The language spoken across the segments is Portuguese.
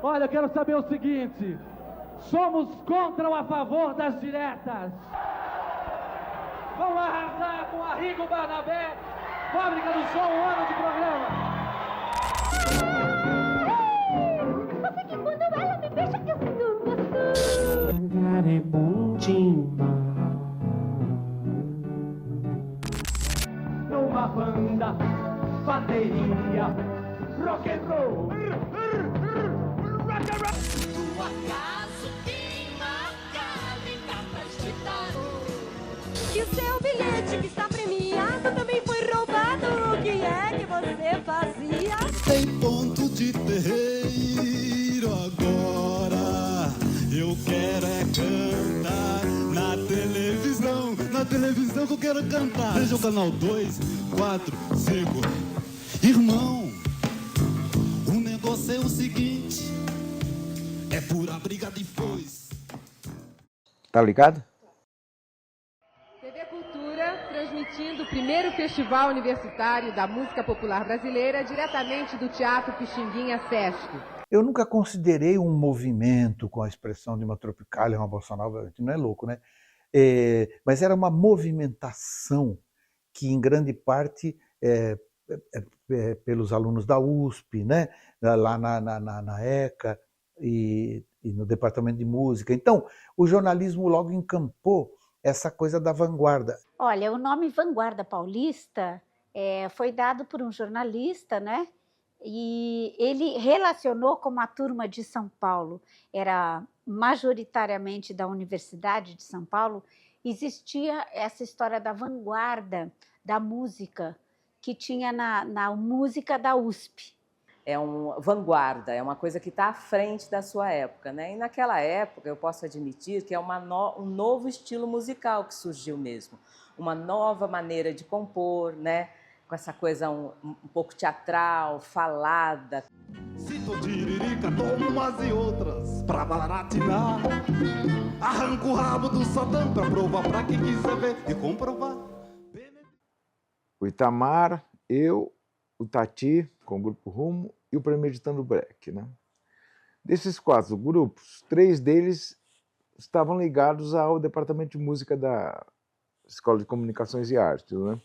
Olha, eu quero saber o seguinte: somos contra ou a favor das diretas? Vamos arrasar com Arrigo Barnabé, Fábrica do Som, um ano de programa. Você que quando ela me beija que eu sinto gostoso. Andar é bom demais. Numa banda, bateria, rock and roll. Do acaso quem marca em cartas de tarô. E o seu bilhete que está premiado também foi roubado. O que é que você fazia? Tem ponto de terreiro agora. Eu quero é cantar na televisão. Na televisão que eu quero cantar. Veja o canal 2, 4, 5. Irmão, o negócio é o seguinte: é pura briga de foice. Tá ligado? TV Cultura, transmitindo o primeiro Festival Universitário da Música Popular Brasileira, diretamente do Teatro Pixinguinha Sesc. Eu nunca considerei um movimento com a expressão de uma Tropicália, uma Bossa Nova, não é louco, né? Mas era uma movimentação que, em grande parte, pelos alunos da USP, né? Lá na ECA e no Departamento de Música. Então, o jornalismo logo encampou essa coisa da vanguarda. Olha, o nome Vanguarda Paulista foi dado por um jornalista, né? E ele relacionou com a turma de São Paulo, era majoritariamente da Universidade de São Paulo, existia essa história da vanguarda da música que tinha na música da USP. É uma vanguarda, é uma coisa que está à frente da sua época, né? E naquela época, eu posso admitir que é um novo estilo musical que surgiu mesmo, uma nova maneira de compor, né? Com essa coisa um pouco teatral, falada. Cito tiririca, tomo umas e outras pra baratinar. Arranco o rabo do Satã pra provar pra quem quiser ver e comprovar. O Itamar, eu, o Tati, com o Grupo Rumo, e o Premeditando Break, né? Desses 4 grupos, 3 deles estavam ligados ao Departamento de Música da Escola de Comunicações e Artes, né?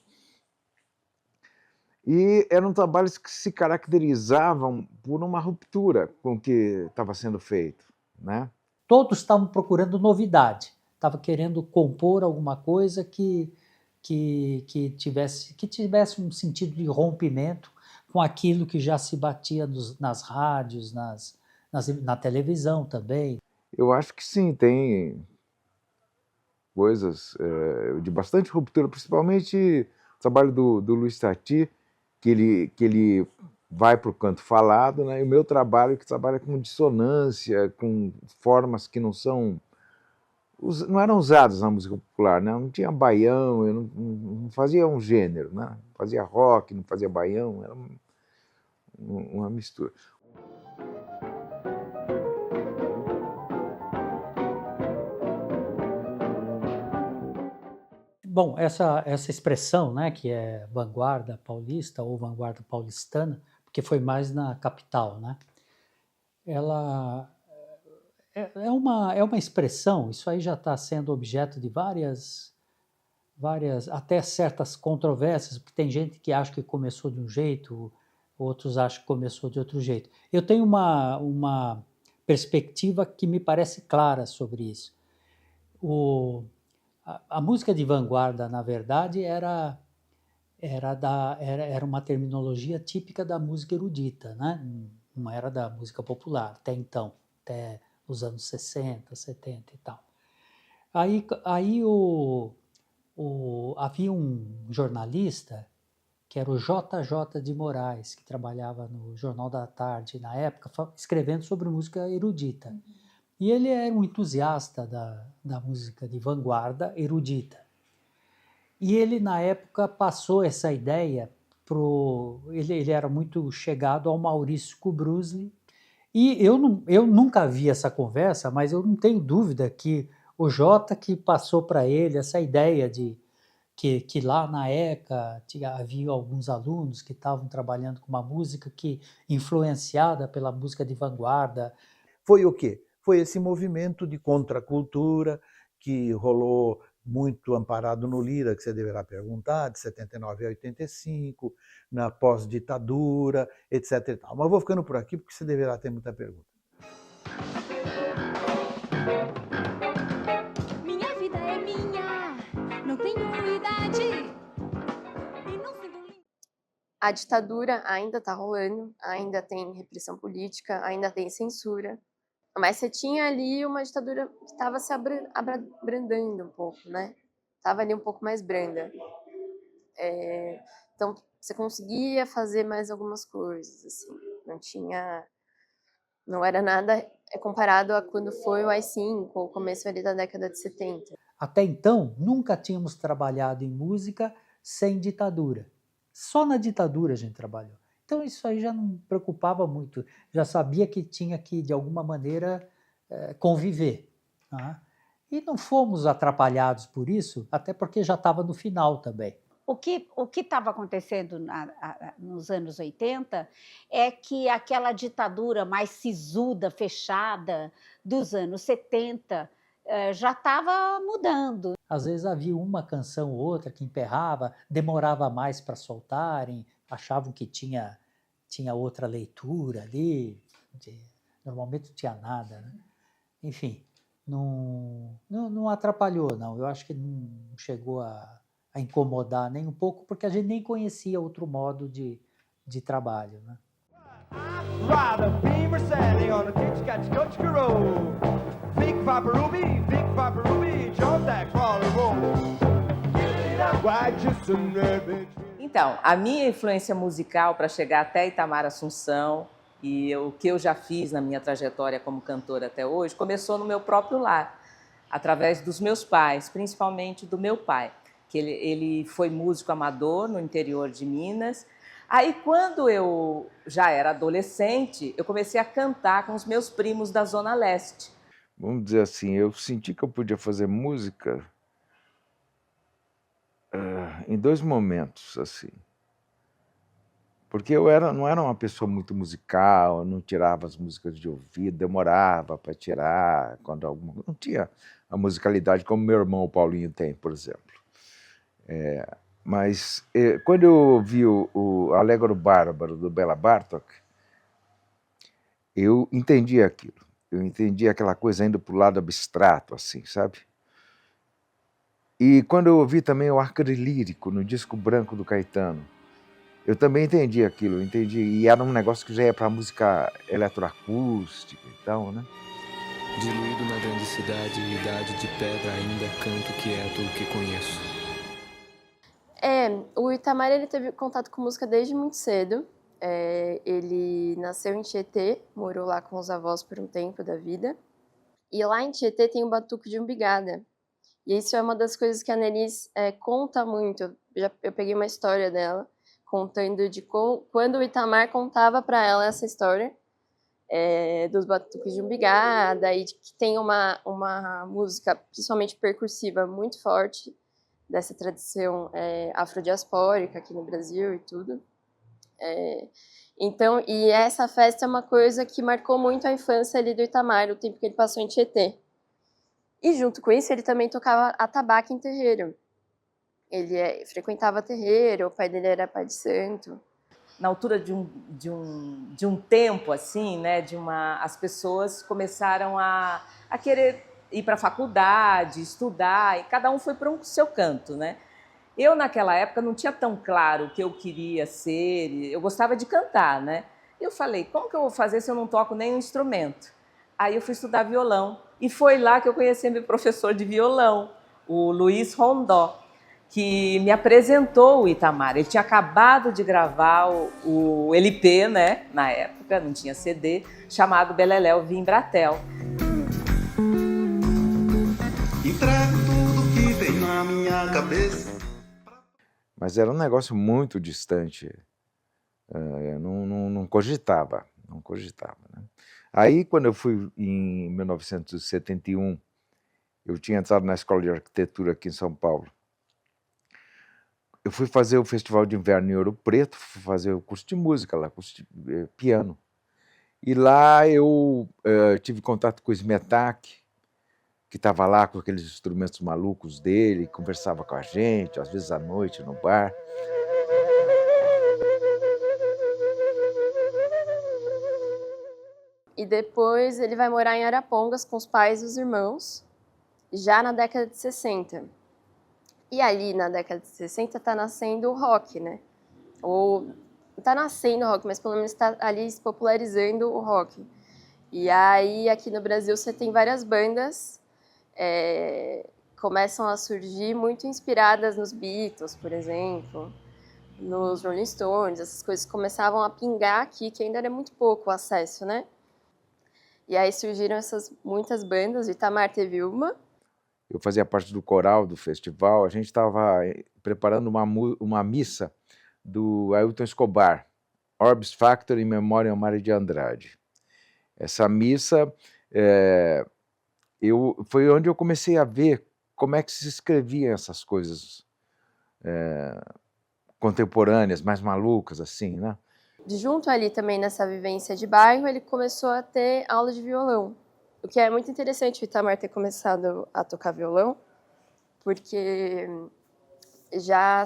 E eram trabalhos que se caracterizavam por uma ruptura com o que estava sendo feito, né? Todos estavam procurando novidade, estavam querendo compor alguma coisa que tivesse um sentido de rompimento com aquilo que já se batia nas rádios, na televisão também. Eu acho que sim, tem coisas de bastante ruptura, principalmente o trabalho do Luiz Tati, que ele vai para o canto falado, né? E o meu trabalho que trabalha com dissonância, com formas que não eram usadas na música popular, né? Não tinha baião, eu não fazia um gênero, né? Fazia rock, não fazia baião, era uma mistura. Bom, essa expressão, né, que é vanguarda paulista ou vanguarda paulistana, porque foi mais na capital, né? Ela é uma expressão, isso aí já está sendo objeto de várias, até certas controvérsias, porque tem gente que acha que começou de um jeito, outros acham que começou de outro jeito. Eu tenho uma perspectiva que me parece clara sobre isso. A música de vanguarda, na verdade, era uma terminologia típica da música erudita, né? Não era da música popular, até então, até os anos 60, 70 e tal. Aí havia um jornalista, que era o JJ de Moraes, que trabalhava no Jornal da Tarde, na época, escrevendo sobre música erudita. E ele era um entusiasta da música de vanguarda erudita. E ele, na época, passou essa ideia ele era muito chegado ao Maurício Kubrusli. E eu nunca vi essa conversa, mas eu não tenho dúvida que o Jota que passou para ele essa ideia de que lá na ECA havia alguns alunos que estavam trabalhando com uma música que influenciada pela música de vanguarda. Foi o quê? Foi esse movimento de contracultura que rolou muito amparado no Lira, que você deverá perguntar, de 79 a 85, na pós-ditadura, etc. e tal. Mas vou ficando por aqui porque você deverá ter muita pergunta. Minha vida é minha, não tenho idade. E não sendo A ditadura ainda está rolando, ainda tem repressão política, ainda tem censura. Mas você tinha ali uma ditadura que estava se abrandando um pouco, né? Estava ali um pouco mais branda. Então, você conseguia fazer mais algumas coisas, assim. Não era nada comparado a quando foi o AI-5, ou o começo ali da década de 70. Até então, nunca tínhamos trabalhado em música sem ditadura. Só na ditadura a gente trabalhou. Então isso aí já não me preocupava muito. Já sabia que tinha que, de alguma maneira, conviver. Tá? E não fomos atrapalhados por isso, até porque já estava no final também. O que estava acontecendo nos anos 80 é que aquela ditadura mais sisuda, fechada, dos anos 70, já estava mudando. Às vezes havia uma canção ou outra que emperrava, demorava mais para soltarem, achavam que tinha outra leitura ali, normalmente não tinha nada. Né? Enfim, não atrapalhou, não. Eu acho que não chegou a incomodar nem um pouco, porque a gente nem conhecia outro modo de trabalho. Né? Então, a minha influência musical para chegar até Itamar Assunção e o que eu já fiz na minha trajetória como cantora até hoje começou no meu próprio lar, através dos meus pais, principalmente do meu pai, que ele foi músico amador no interior de Minas. Aí, quando eu já era adolescente, eu comecei a cantar com os meus primos da Zona Leste. Vamos dizer assim, eu senti que eu podia fazer música em dois momentos, assim. Porque eu não era uma pessoa muito musical, eu não tirava as músicas de ouvido, demorava para tirar, não tinha a musicalidade como meu irmão, o Paulinho, tem, por exemplo. Mas quando eu ouvi o Allegro Bárbaro, do Béla Bartók, eu entendi aquilo. Eu entendi aquela coisa indo para o lado abstrato, assim, sabe? E quando eu ouvi também o Arcade Lírico, no disco branco do Caetano, eu também entendi aquilo, e era um negócio que já ia para a música eletroacústica e tal, né? Diluído na grande cidade, idade de pedra, ainda canto quieto o que conheço. O Itamar ele teve contato com música desde muito cedo. Ele nasceu em Tietê, morou lá com os avós por um tempo da vida. E lá em Tietê tem o Batuque de Umbigada. E isso é uma das coisas que a Nelis conta muito. Eu peguei uma história dela, contando de quando o Itamar contava para ela essa história dos Batuques de Umbigada, e de que tem uma música, principalmente percussiva, muito forte, dessa tradição afrodiaspórica aqui no Brasil e tudo. Então, e essa festa é uma coisa que marcou muito a infância ali do Itamar, o tempo que ele passou em Tietê. E junto com isso, ele também tocava atabaque em terreiro. Ele frequentava terreiro, o pai dele era pai de santo. Na altura de um tempo, assim, né, as pessoas começaram a querer ir para a faculdade, estudar, e cada um foi para o seu canto, né? Eu, naquela época, não tinha tão claro o que eu queria ser, eu gostava de cantar, né? E eu falei, como que eu vou fazer se eu não toco nenhum instrumento? Aí eu fui estudar violão, e foi lá que eu conheci meu professor de violão, o Luiz Rondó, que me apresentou o Itamar. Ele tinha acabado de gravar o LP, né? Na época, não tinha CD, chamado Beleléu Vimbratel. Entrego tudo que vem na minha cabeça. Mas era um negócio muito distante. Eu não cogitava, né? Aí, quando eu fui em 1971, eu tinha entrado na Escola de Arquitetura aqui em São Paulo. eu fui fazer o Festival de Inverno em Ouro Preto, fui fazer o curso de música lá, curso de piano. E lá eu tive contato com o Smetak, que estava lá com aqueles instrumentos malucos dele, conversava com a gente, às vezes à noite no bar. E depois ele vai morar em Arapongas com os pais e os irmãos, já na década de 60. E ali, na década de 60, está nascendo o rock, né? Ou está nascendo o rock, mas pelo menos está ali se popularizando o rock. E aí, aqui no Brasil, você tem várias bandas começam a surgir muito inspiradas nos Beatles, por exemplo, nos Rolling Stones, essas coisas começavam a pingar aqui, que ainda era muito pouco o acesso, né? E aí surgiram essas muitas bandas, o Itamar teve uma. Eu fazia parte do coral do festival, a gente estava preparando uma missa do Ailton Escobar, Orbis Factor em memória ao Mário de Andrade. Essa missa foi onde eu comecei a ver como é que se escreviam essas coisas contemporâneas, mais malucas, assim, né? Junto ali também nessa vivência de bairro, ele começou a ter aula de violão. O que é muito interessante o Itamar ter começado a tocar violão, porque já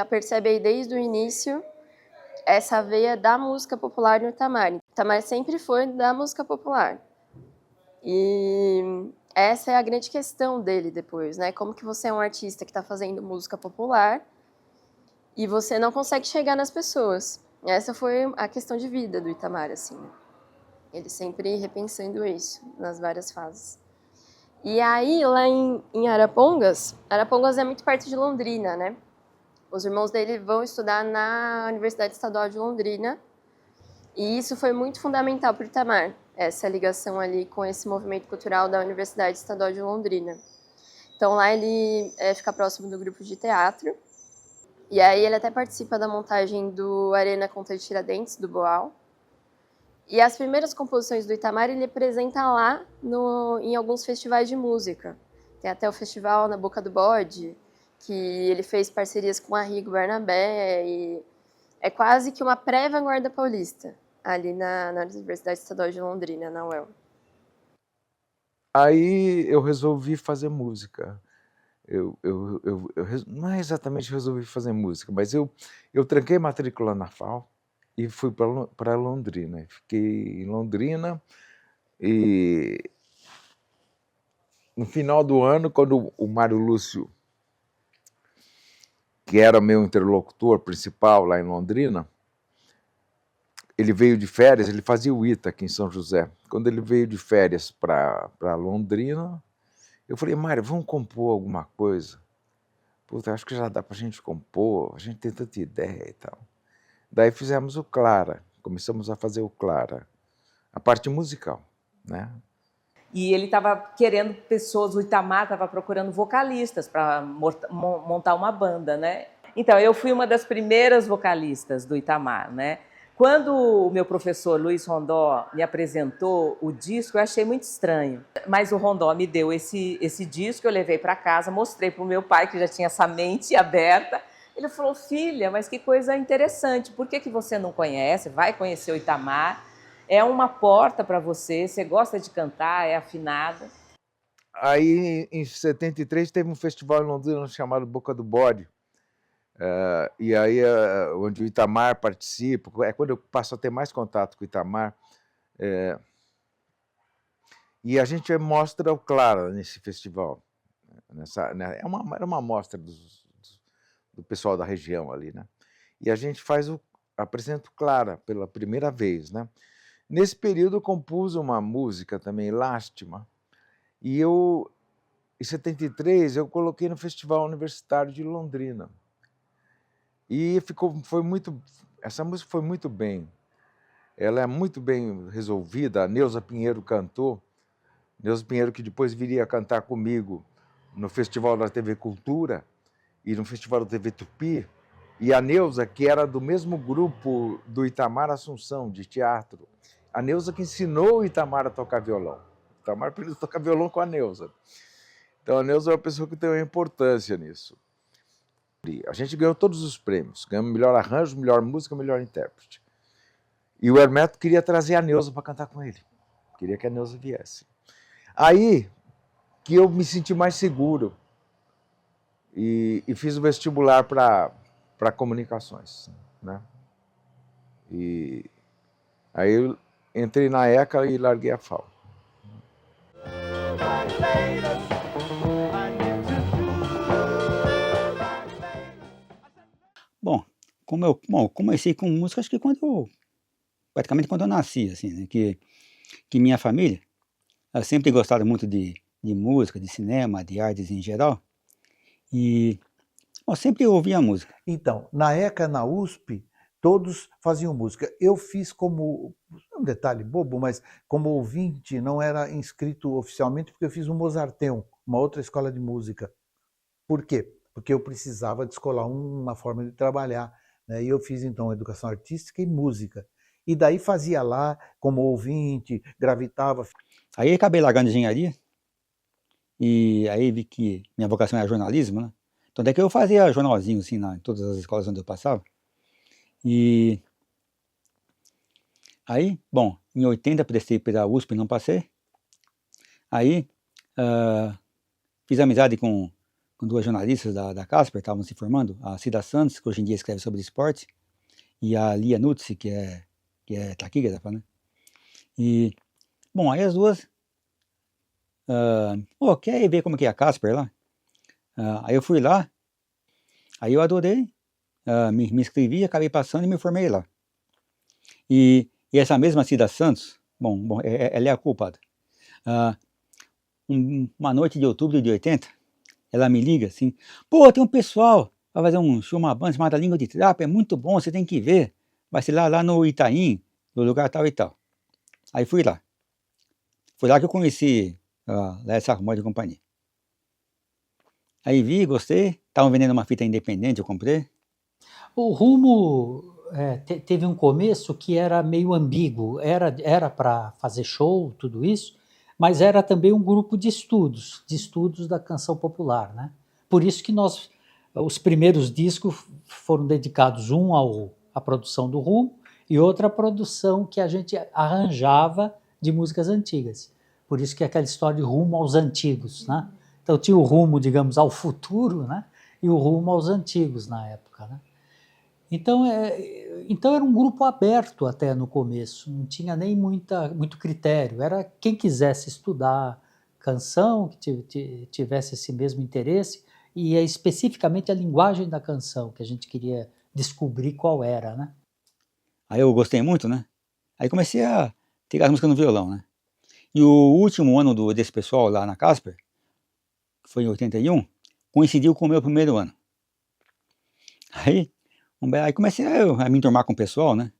percebe aí desde o início essa veia da música popular no Itamar. O Itamar sempre foi da música popular. E essa é a grande questão dele depois, né? Como que você é um artista que está fazendo música popular e você não consegue chegar nas pessoas. Essa foi a questão de vida do Itamar, assim, né? Ele sempre repensando isso nas várias fases. E aí, lá em Arapongas é muito perto de Londrina, né? Os irmãos dele vão estudar na Universidade Estadual de Londrina. E isso foi muito fundamental para o Itamar, essa ligação ali com esse movimento cultural da Universidade Estadual de Londrina. Então, lá ele fica próximo do grupo de teatro. E aí ele até participa da montagem do Arena Conta de Tiradentes, do Boal. E as primeiras composições do Itamar ele apresenta lá em alguns festivais de música. Tem até o festival na Boca do Bode, que ele fez parcerias com a Rigo Barnabé, e é quase que uma pré-vanguarda paulista, ali na Universidade Estadual de Londrina, na UEL. Aí eu resolvi fazer música. Não é exatamente resolvi fazer música, mas eu tranquei matrícula na FAO e fui para Londrina. Fiquei em Londrina e no final do ano, quando o Mário Lúcio, que era meu interlocutor principal lá em Londrina, ele veio de férias, ele fazia o ITA aqui em São José. Quando ele veio de férias para Londrina, eu falei, Mário, vamos compor alguma coisa? Puta, acho que já dá para a gente compor, a gente tem tanta ideia e tal. Daí fizemos o Clara, começamos a fazer o Clara, a parte musical, né? E ele estava querendo pessoas, o Itamar estava procurando vocalistas para montar uma banda, né? Então, eu fui uma das primeiras vocalistas do Itamar, né? Quando o meu professor Luiz Rondó me apresentou o disco, eu achei muito estranho. Mas o Rondó me deu esse disco, eu levei para casa, mostrei para o meu pai, que já tinha essa mente aberta. Ele falou, filha, mas que coisa interessante, por que você não conhece? Vai conhecer o Itamar, é uma porta para você, você gosta de cantar, é afinada. Aí, em 73, teve um festival em Londrina chamado Boca do Bode. E aí, onde o Itamar participa, é quando eu passo a ter mais contato com o Itamar. E a gente mostra o Clara nesse festival. Era uma mostra do pessoal da região ali, né? E a gente apresenta o Clara pela primeira vez, né? Nesse período eu compus uma música também, Lástima, e em 73, eu coloquei no Festival Universitário de Londrina. E essa música foi muito bem. Ela é muito bem resolvida. A Neuza Pinheiro cantou. Neuza Pinheiro, que depois viria a cantar comigo no Festival da TV Cultura e no Festival da TV Tupi. E a Neuza, que era do mesmo grupo do Itamar Assunção, de teatro. A Neuza que ensinou o Itamar a tocar violão. O Itamar aprendeu a tocar violão com a Neuza. Então, a Neuza é uma pessoa que tem uma importância nisso. A gente ganhou todos os prêmios. Ganhamos melhor arranjo, melhor música, melhor intérprete. E o Hermeto queria trazer a Neuza para cantar com ele. Queria que a Neuza viesse. Aí que eu me senti mais seguro e fiz o vestibular para comunicações, né? E aí eu entrei na ECA e larguei a FAO. Bom, como eu comecei com música, acho que praticamente quando eu nasci, assim, né? Que minha família ela sempre gostava muito de música, de cinema, de artes em geral, e eu sempre ouvia música. Então, na ECA, na USP, todos faziam música. Eu fiz como, um detalhe bobo, mas como ouvinte, não era inscrito oficialmente, porque eu fiz um Mozarteum, uma outra escola de música. Por quê? Porque eu precisava descolar uma forma de trabalhar, né? E eu fiz, então, educação artística e música. E daí fazia lá, como ouvinte, gravitava. Aí acabei largando engenharia, e aí vi que minha vocação era jornalismo, né? Então daí que eu fazia jornalzinho, assim, em todas as escolas onde eu passava. E aí, bom, em 80 prestei pela USP, não passei. Aí fiz amizade com duas jornalistas da Casper, estavam se formando, a Cida Santos, que hoje em dia escreve sobre esporte, e a Lia Nutzi, que é taquígrafa, né? E, bom, aí as duas, quer ir ver como que é a Casper lá? Aí eu fui lá, aí eu adorei, me inscrevi, acabei passando e me formei lá. E essa mesma Cida Santos, bom, ela é a culpada. Uma noite de outubro de 80, ela me liga assim, pô, tem um pessoal, vai fazer um show, uma banda chamada Língua de Trapo, é muito bom, você tem que ver. Vai ser lá no Itaim, no lugar tal e tal. Aí fui lá. Foi lá que eu conheci essa Armório de Companhia. Aí vi, gostei, estavam vendendo uma fita independente, eu comprei. O Rumo teve um começo que era meio ambíguo, era para fazer show, tudo isso, mas era também um grupo de estudos da canção popular, né? Por isso que os primeiros discos foram dedicados à produção do Rumo e outra à produção que a gente arranjava de músicas antigas. Por isso que é aquela história de rumo aos antigos, né? Então tinha o rumo, digamos, ao futuro, né? E o rumo aos antigos na época, né? Então era um grupo aberto até no começo, não tinha nem muito critério, era quem quisesse estudar canção, que tivesse esse mesmo interesse, e é especificamente a linguagem da canção que a gente queria descobrir qual era, né? Aí eu gostei muito, né? Aí comecei a pegar as músicas no violão, né? E o último ano desse pessoal lá na Casper, que foi em 81, coincidiu com o meu primeiro ano. Aí comecei a me enturmar com o pessoal, né?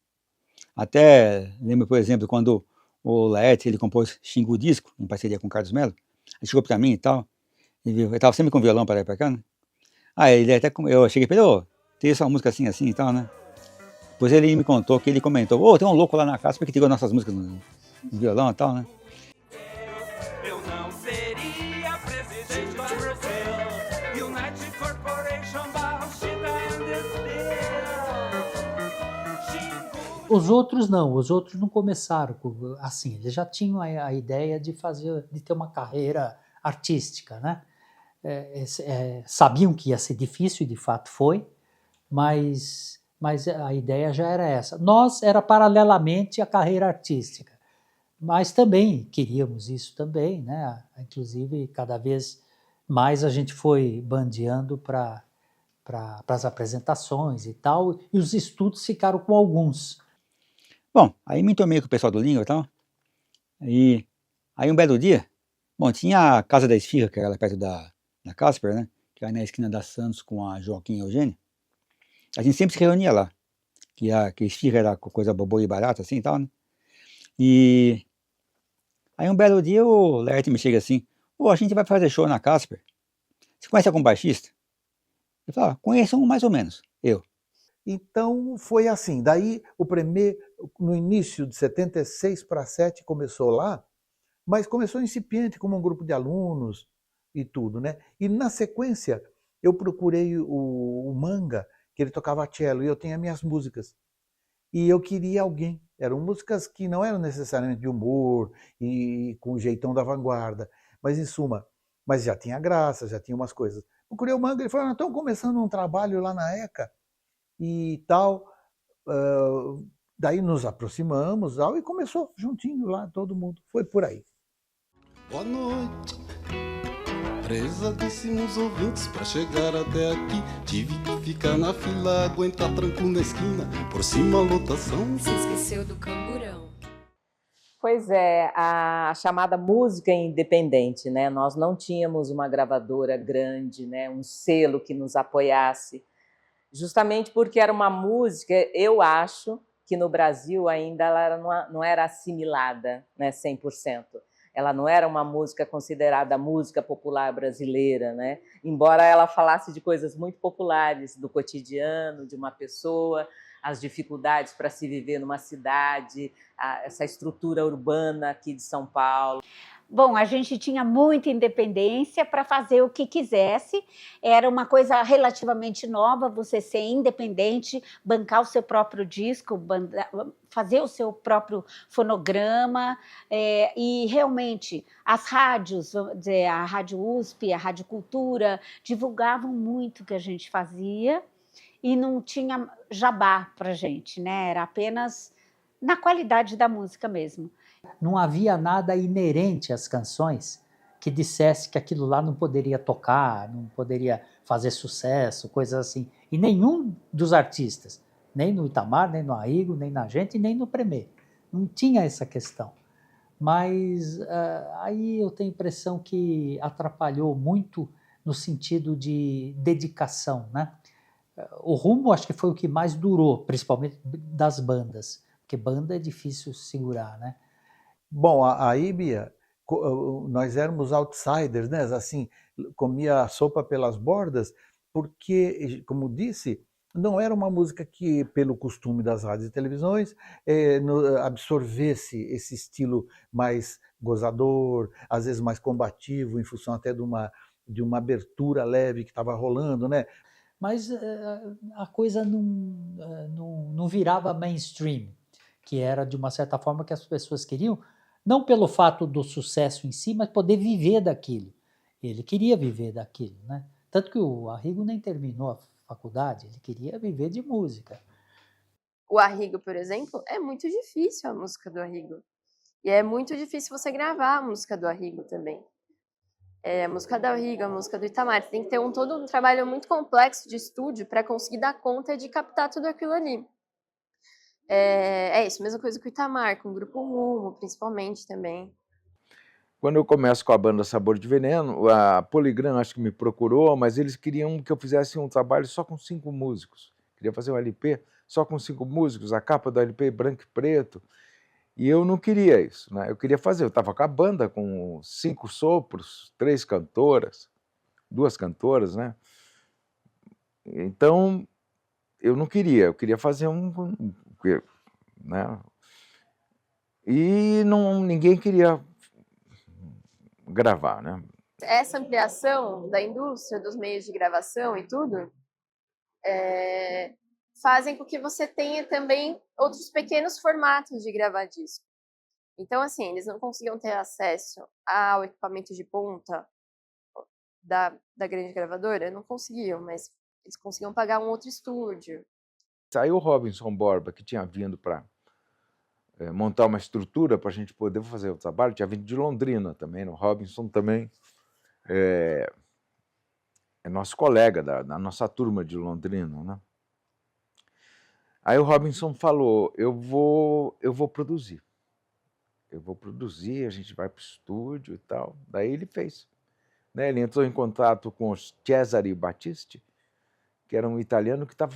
Até lembro, por exemplo, quando o Laerte, ele compôs Xingu Disco, em parceria com o Carlos Melo. Ele chegou pra mim e tal. Eu estava sempre com violão para lá e pra cá, né? Eu cheguei pra ele, tem essa música assim e tal, né? Depois ele me contou que ele comentou, tem um louco lá na casa que tirou nossas músicas no violão e tal, né? Eu não seria presidente do Brasil, United Corporation, Bauxita and Steel. Os outros não começaram assim, eles já tinham a ideia de ter uma carreira artística, né? Sabiam que ia ser difícil, e de fato foi, mas a ideia já era essa. Nós era paralelamente a carreira artística, mas também queríamos isso também, né? Inclusive, cada vez mais a gente foi bandeando para as apresentações e tal, e os estudos ficaram com alguns. Bom, aí me enturmei com o pessoal do Língua e tal, e aí um belo dia, tinha a Casa da Esfirra, que era lá perto da Casper, né? Que era na esquina da Santos com a Joaquim e Eugênio. A gente sempre se reunia lá, que a esfirra era coisa boa e barata, assim e tal, né? E aí um belo dia o Laerte me chega assim, a gente vai fazer show na Casper. Você conhece algum baixista? Eu falo, conheço um mais ou menos, eu. Então foi assim, daí no início de 76 para 7 começou lá, mas começou incipiente como um grupo de alunos e tudo, né? E na sequência eu procurei o Manga, que ele tocava cello, e eu tenho as minhas músicas. E eu queria alguém. Eram músicas que não eram necessariamente de humor e com o jeitão da vanguarda, mas em suma, mas já tinha graça, já tinha umas coisas. Procurei o Manga, ele falou, nós estamos começando um trabalho lá na ECA e tal. Daí nos aproximamos e começou juntinho lá, todo mundo. Foi por aí. Boa noite. Prezadíssimos ouvintes, para chegar até aqui tive que ficar na fila, aguentar tranco na esquina, por cima a lotação. Se esqueceu do camburão. Pois é, a chamada música independente, né? Nós não tínhamos uma gravadora grande, né? Um selo que nos apoiasse, justamente porque era uma música, eu acho que no Brasil ainda ela não era assimilada, né, 100%. Ela não era uma música considerada música popular brasileira, né? Embora ela falasse de coisas muito populares, do cotidiano, de uma pessoa, as dificuldades para se viver numa cidade, essa estrutura urbana aqui de São Paulo. Bom, a gente tinha muita independência para fazer o que quisesse, era uma coisa relativamente nova, você ser independente, bancar o seu próprio disco, fazer o seu próprio fonograma, e realmente as rádios, vamos dizer, a Rádio USP, a Rádio Cultura, divulgavam muito o que a gente fazia e não tinha jabá para a gente, né? Era apenas na qualidade da música mesmo. Não havia nada inerente às canções que dissesse que aquilo lá não poderia tocar, não poderia fazer sucesso, coisas assim. E nenhum dos artistas, nem no Itamar, nem no Arrigo, nem na gente, nem no Premier. Não tinha essa questão. Mas aí eu tenho a impressão que atrapalhou muito no sentido de dedicação, né? O Rumo acho que foi o que mais durou, principalmente das bandas, porque banda é difícil segurar, né? Bom, aí, Bia, nós éramos outsiders, né? Assim, comia a sopa pelas bordas, porque, como disse, não era uma música que, pelo costume das rádios e televisões, absorvesse esse estilo mais gozador, às vezes mais combativo, em função até de uma abertura leve que estava rolando, né? Mas a coisa não virava mainstream, que era, de uma certa forma, que as pessoas queriam, não pelo fato do sucesso em si, mas poder viver daquilo. Ele queria viver daquilo, né? Tanto que o Arrigo nem terminou a faculdade, ele queria viver de música. O Arrigo, por exemplo, é muito difícil a música do Arrigo. E é muito difícil você gravar a música do Arrigo também. A música do Arrigo, a música do Itamar, tem que ter todo um trabalho muito complexo de estúdio para conseguir dar conta de captar tudo aquilo ali. É isso, mesma coisa com o Itamar, com o Grupo Rumo, principalmente também. Quando eu começo com a banda Sabor de Veneno, a Polygram acho que me procurou, mas eles queriam que eu fizesse um trabalho só com 5 músicos. Queria fazer um LP só com 5 músicos, a capa do LP branco e preto. E eu não queria isso, né? Eu queria fazer, eu estava com a banda com 5 sopros, 3 cantoras, 2 cantoras, né? Então, eu não queria, eu queria fazer né? E ninguém queria gravar, né? Essa ampliação da indústria, dos meios de gravação e tudo, fazem com que você tenha também outros pequenos formatos de gravar disco. Então, assim, eles não conseguiam ter acesso ao equipamento de ponta da grande gravadora, não conseguiam, mas eles conseguiam pagar um outro estúdio. Saiu o Robinson Borba, que tinha vindo para montar uma estrutura para a gente poder fazer o trabalho, tinha vindo de Londrina também, o Robinson também é nosso colega da nossa turma de Londrina, né? Aí o Robinson falou, eu vou produzir, a gente vai para o estúdio e tal. Daí ele fez, né? Ele entrou em contato com o Cesare Battisti, que era um italiano que estava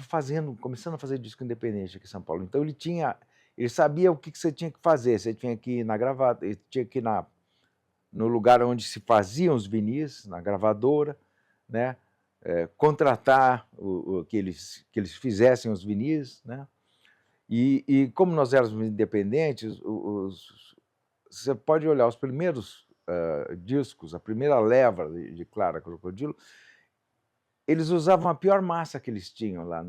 começando a fazer disco independente aqui em São Paulo. Então ele sabia o que você tinha que fazer. Você tinha que ir na gravadora, tinha que ir no lugar onde se faziam os vinis, na gravadora, né? Contratar que eles fizessem os vinis, né? E como nós éramos independentes, você pode olhar os primeiros discos, a primeira leva de Clara Crocodilo, eles usavam a pior massa que eles tinham lá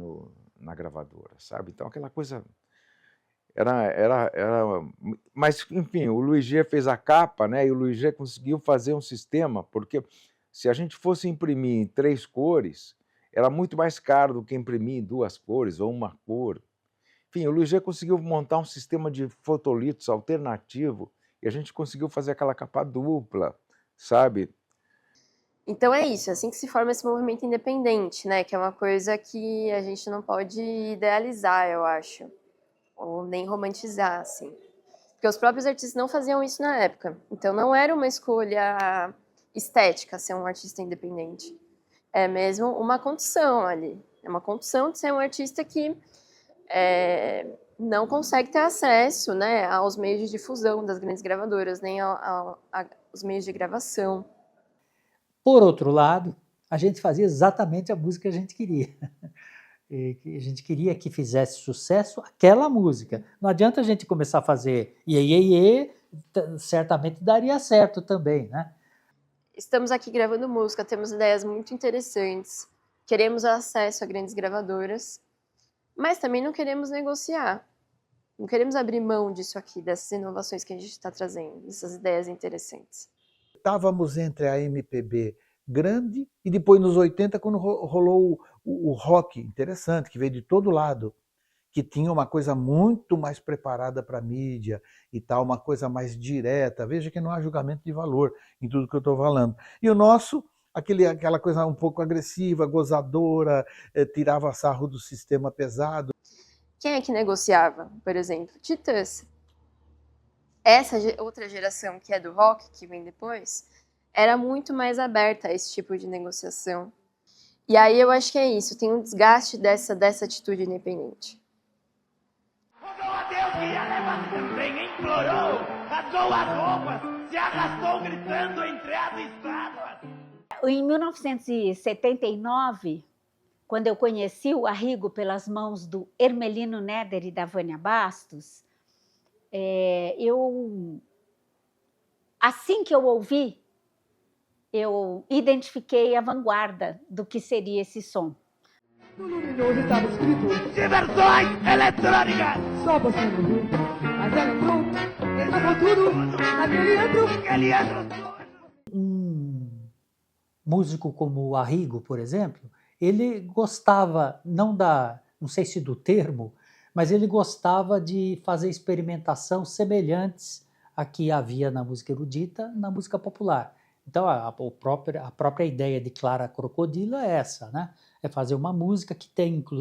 na gravadora, sabe? Então aquela coisa era... Mas, enfim, o Luiz G fez a capa, né? E o Luiz G conseguiu fazer um sistema, porque se a gente fosse imprimir em 3 cores, era muito mais caro do que imprimir em 2 cores ou uma cor. Enfim, o Luiz G conseguiu montar um sistema de fotolitos alternativo e a gente conseguiu fazer aquela capa dupla, sabe? Então é isso, é assim que se forma esse movimento independente, né? Que é uma coisa que a gente não pode idealizar, eu acho, ou nem romantizar, assim. Porque os próprios artistas não faziam isso na época. Então não era uma escolha estética ser um artista independente. É mesmo uma condição ali. É uma condição de ser um artista que não consegue ter acesso, né, aos meios de difusão das grandes gravadoras, nem aos meios de gravação. Por outro lado, a gente fazia exatamente a música que a gente queria. E a gente queria que fizesse sucesso aquela música. Não adianta a gente começar a fazer iê, certamente daria certo também, né? Estamos aqui gravando música, temos ideias muito interessantes, queremos acesso a grandes gravadoras, mas também não queremos negociar. Não queremos abrir mão disso aqui, dessas inovações que a gente está trazendo, dessas ideias interessantes. Estávamos entre a MPB grande e depois nos 80, quando rolou o rock interessante, que veio de todo lado, que tinha uma coisa muito mais preparada para a mídia e tal, uma coisa mais direta. Veja que não há julgamento de valor em tudo que eu estou falando. E o nosso, aquela coisa um pouco agressiva, gozadora, tirava sarro do sistema pesado. Quem é que negociava, por exemplo? Titãs. Essa outra geração que é do rock, que vem depois, era muito mais aberta a esse tipo de negociação. E aí eu acho que é isso, tem um desgaste dessa atitude independente. Adeus que ia levar também, implorou, rasgou as roupas, se arrastou gritando entre as estráduas. Em 1979, quando eu conheci o Arrigo pelas mãos do Hermelino Neder e da Vânia Bastos, assim que eu ouvi, eu identifiquei a vanguarda do que seria esse som. No luminoso estava escrito Diversões eletrônicas! Só você não viu, mas ela entrou, tocou tudo, naquele antro. Um músico como o Arrigo, por exemplo, ele gostava, não sei se do termo, mas ele gostava de fazer experimentação semelhantes a que havia na música erudita, na música popular. Então, a própria ideia de Clara Crocodilo é essa, né? É fazer uma música que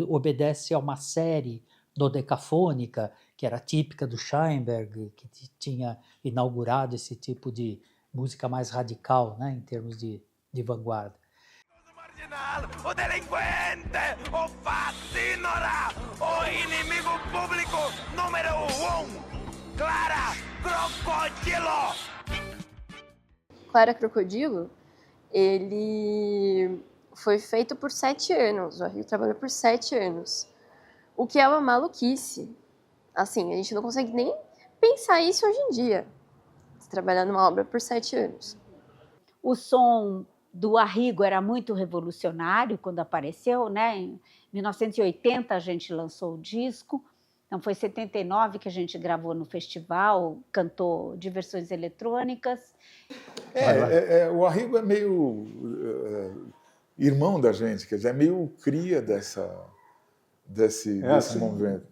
obedece a uma série dodecafônica, que era típica do Schoenberg, que tinha inaugurado esse tipo de música mais radical, né, em termos de vanguarda. O marginal, o delinquente, o fascínora, o inimigo público número 1, Clara Crocodilo. Clara Crocodilo, ele foi feito por 7 anos, o Arrigo trabalhou por 7 anos, o que é uma maluquice. Assim, a gente não consegue nem pensar isso hoje em dia, trabalhar numa obra por 7 anos. O som do Arrigo era muito revolucionário quando apareceu, né? Em 1980 a gente lançou o disco, então foi em 79 que a gente gravou no festival, cantou diversões eletrônicas. O Arrigo é meio irmão da gente, quer dizer, é meio cria desse movimento.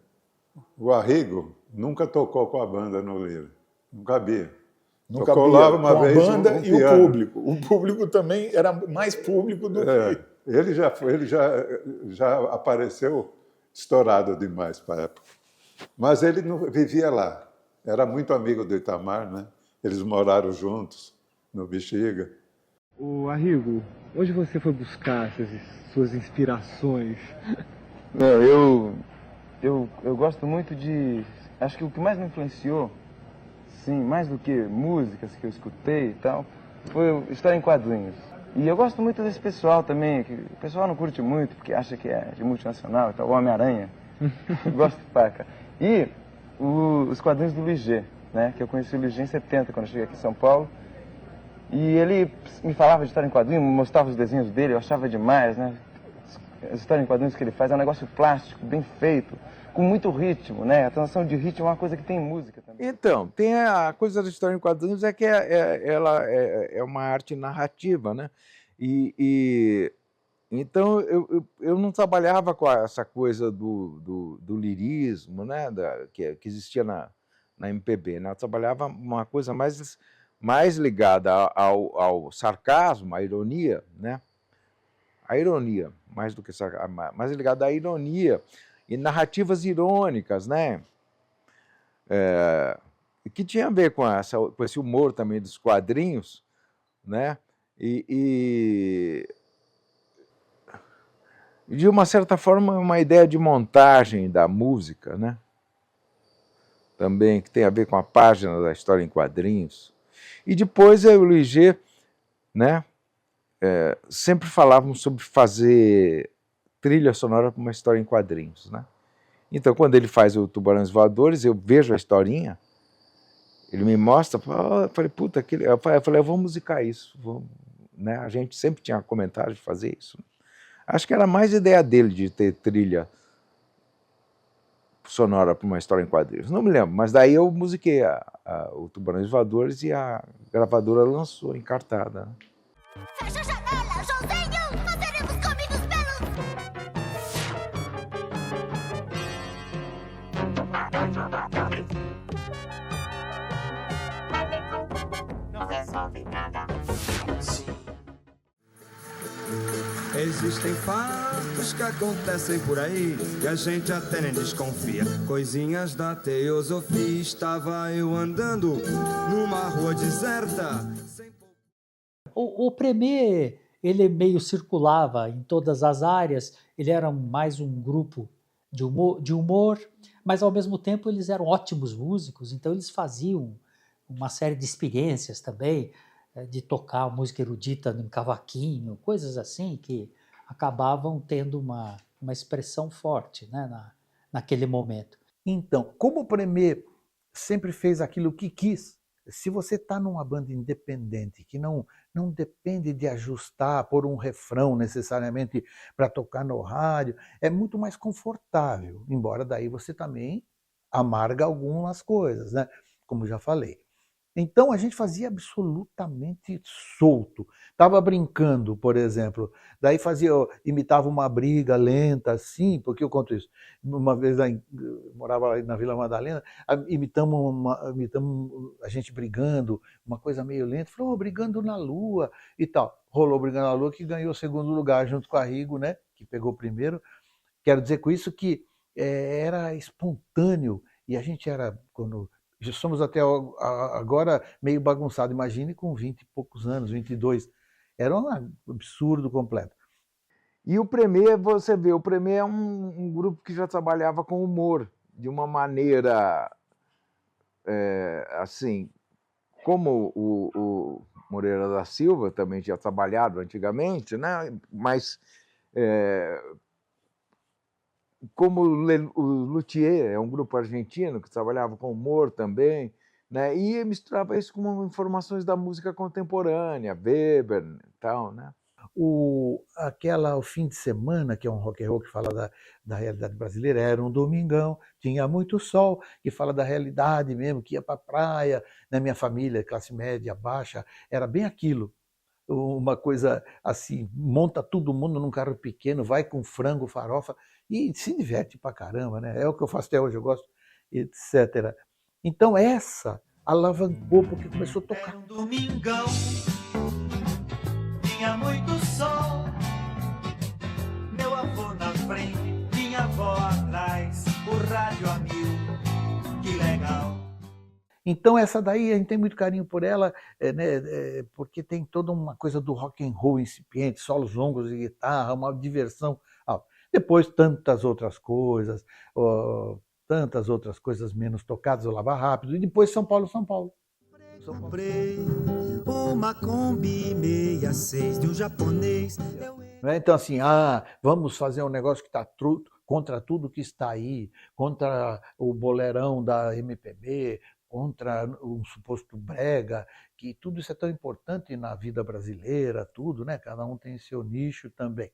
O Arrigo nunca tocou com a banda no Lira, não cabia. Não tocou cabia, lá uma com vez a banda e piano. o público. O público também era mais público do que... Ele já apareceu estourado demais para a época. Mas ele não vivia lá. Era muito amigo do Itamar, né? Eles moraram juntos no Bexiga. O Arrigo, onde você foi buscar essas suas inspirações? Eu gosto muito de... Acho que o que mais me influenciou, sim, mais do que músicas que eu escutei e tal, foi história em quadrinhos. E eu gosto muito desse pessoal também, que o pessoal não curte muito, porque acha que é de multinacional e tal, o Homem-Aranha. Gosto pra cá. E os quadrinhos do Luiz G, né? Que eu conheci o Luiz G em 70, quando eu cheguei aqui em São Paulo. E ele me falava de história em quadrinho, mostrava os desenhos dele, eu achava demais, né? As histórias em quadrinhos que ele faz é um negócio plástico, bem feito, com muito ritmo, né? A transição de ritmo é uma coisa que tem em música também. Então, tem a coisa da história em quadrinhos é que ela é uma arte narrativa, né? Então eu não trabalhava com essa coisa do lirismo, né? Que existia na MPB, né? Eu trabalhava uma coisa mais ligada ao sarcasmo, à ironia, né? A ironia, mais do que sarcasmo, mais ligada à ironia e narrativas irônicas, né? Que tinha a ver com esse humor também dos quadrinhos, né? E de uma certa forma uma ideia de montagem da música, né? Também que tem a ver com a página da história em quadrinhos. E depois eu e o Luiz G, né? Sempre falávamos sobre fazer trilha sonora para uma história em quadrinhos, né? Então, quando ele faz o Tubarões Voadores, eu vejo a historinha, ele me mostra, eu falei, puta, eu falei, eu vou musicar isso, né? A gente sempre tinha comentário de fazer isso. Acho que era mais ideia dele de ter trilha sonora para uma história em quadrinhos. Não me lembro, mas daí eu musiquei o Tubarões Voadores e a gravadora lançou encartada, né? Fecha a janela, Joãozinho! Nós seremos comidos Não resolve nada. Existem fatos que acontecem por aí e a gente até nem desconfia. Coisinhas da teosofia. Estava eu andando numa rua deserta. O Premier, ele meio circulava em todas as áreas, ele era mais um grupo de humor, mas ao mesmo tempo eles eram ótimos músicos, então eles faziam uma série de experiências também, de tocar música erudita em cavaquinho, coisas assim que acabavam tendo uma expressão forte, né, naquele momento. Então, como o Premier sempre fez aquilo que quis, se você está numa banda independente, que não depende de ajustar, pôr um refrão necessariamente para tocar no rádio, é muito mais confortável, embora daí você também amarga algumas coisas, né? Como já falei. Então a gente fazia absolutamente solto. Estava brincando, por exemplo, daí imitava uma briga lenta, assim, porque eu conto isso. Uma vez morava lá na Vila Madalena, imitamos a gente brigando, uma coisa meio lenta, falou, brigando na Lua e tal. Rolou Brigando na Lua, que ganhou o segundo lugar junto com a Rigo, né, que pegou o primeiro. Quero dizer com isso que era espontâneo, e a gente era, já somos até agora meio bagunçado, imagine com 20 e poucos anos, 22. Era um absurdo completo. E o Premier, você vê, o Premier é um grupo que já trabalhava com humor, de uma maneira, assim, como o Moreira da Silva também tinha trabalhado antigamente, né? Mas como o Luthier, é um grupo argentino que trabalhava com humor também, né? E misturava isso com informações da música contemporânea, Weber e tal, né? O Fim de Semana, que é um rock and roll que fala da realidade brasileira, era um domingão, tinha muito sol, que fala da realidade mesmo, que ia para a praia, na minha família, classe média, baixa, era bem aquilo. Uma coisa assim, monta todo mundo num carro pequeno, vai com frango, farofa, e se diverte pra caramba, né? É o que eu faço até hoje, eu gosto, etc. Então essa alavancou, porque começou a tocar. Era um domingão, tinha muito sol, meu avô na frente, minha avó atrás, o rádio a mil, que legal. Então essa daí a gente tem muito carinho por ela, porque tem toda uma coisa do rock and roll incipiente, solos longos de guitarra, uma diversão. Depois tantas outras coisas menos tocadas, o Lava Rápido, e depois São Paulo. Comprei uma Kombi 66 de um japonês. Então assim, vamos fazer um negócio que está contra tudo que está aí, contra o bolerão da MPB, contra um suposto brega, que tudo isso é tão importante na vida brasileira, tudo, né? Cada um tem seu nicho também.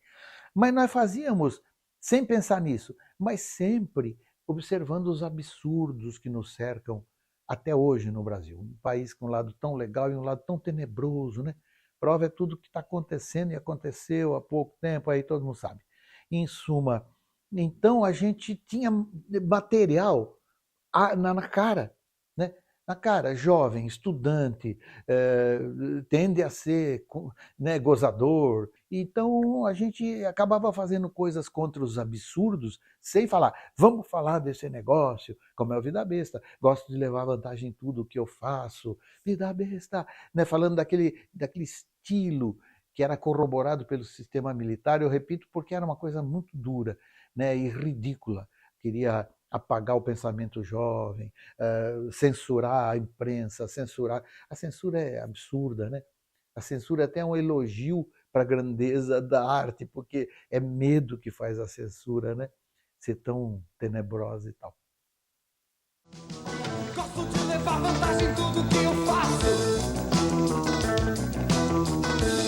Mas nós fazíamos sem pensar nisso, mas sempre observando os absurdos que nos cercam até hoje no Brasil. Um país com um lado tão legal e um lado tão tenebroso, né? Prova é tudo que está acontecendo e aconteceu há pouco tempo, aí todo mundo sabe. Em suma, então a gente tinha material na cara, né? Na cara, jovem, estudante, tende a ser, né, gozador. Então a gente acabava fazendo coisas contra os absurdos sem falar, vamos falar desse negócio, como é o Vida Besta. Gosto de levar vantagem em tudo que eu faço. Vida Besta, né? Falando daquele estilo que era corroborado pelo sistema militar, eu repito, porque era uma coisa muito dura, né, e ridícula. Queria apagar o pensamento jovem, censurar a imprensa, censurar. A censura é absurda, né? A censura é até um elogio para a grandeza da arte, porque é medo que faz a censura, né? Ser tão tenebrosa e tal. Gosto de levar vantagem em tudo que eu faço.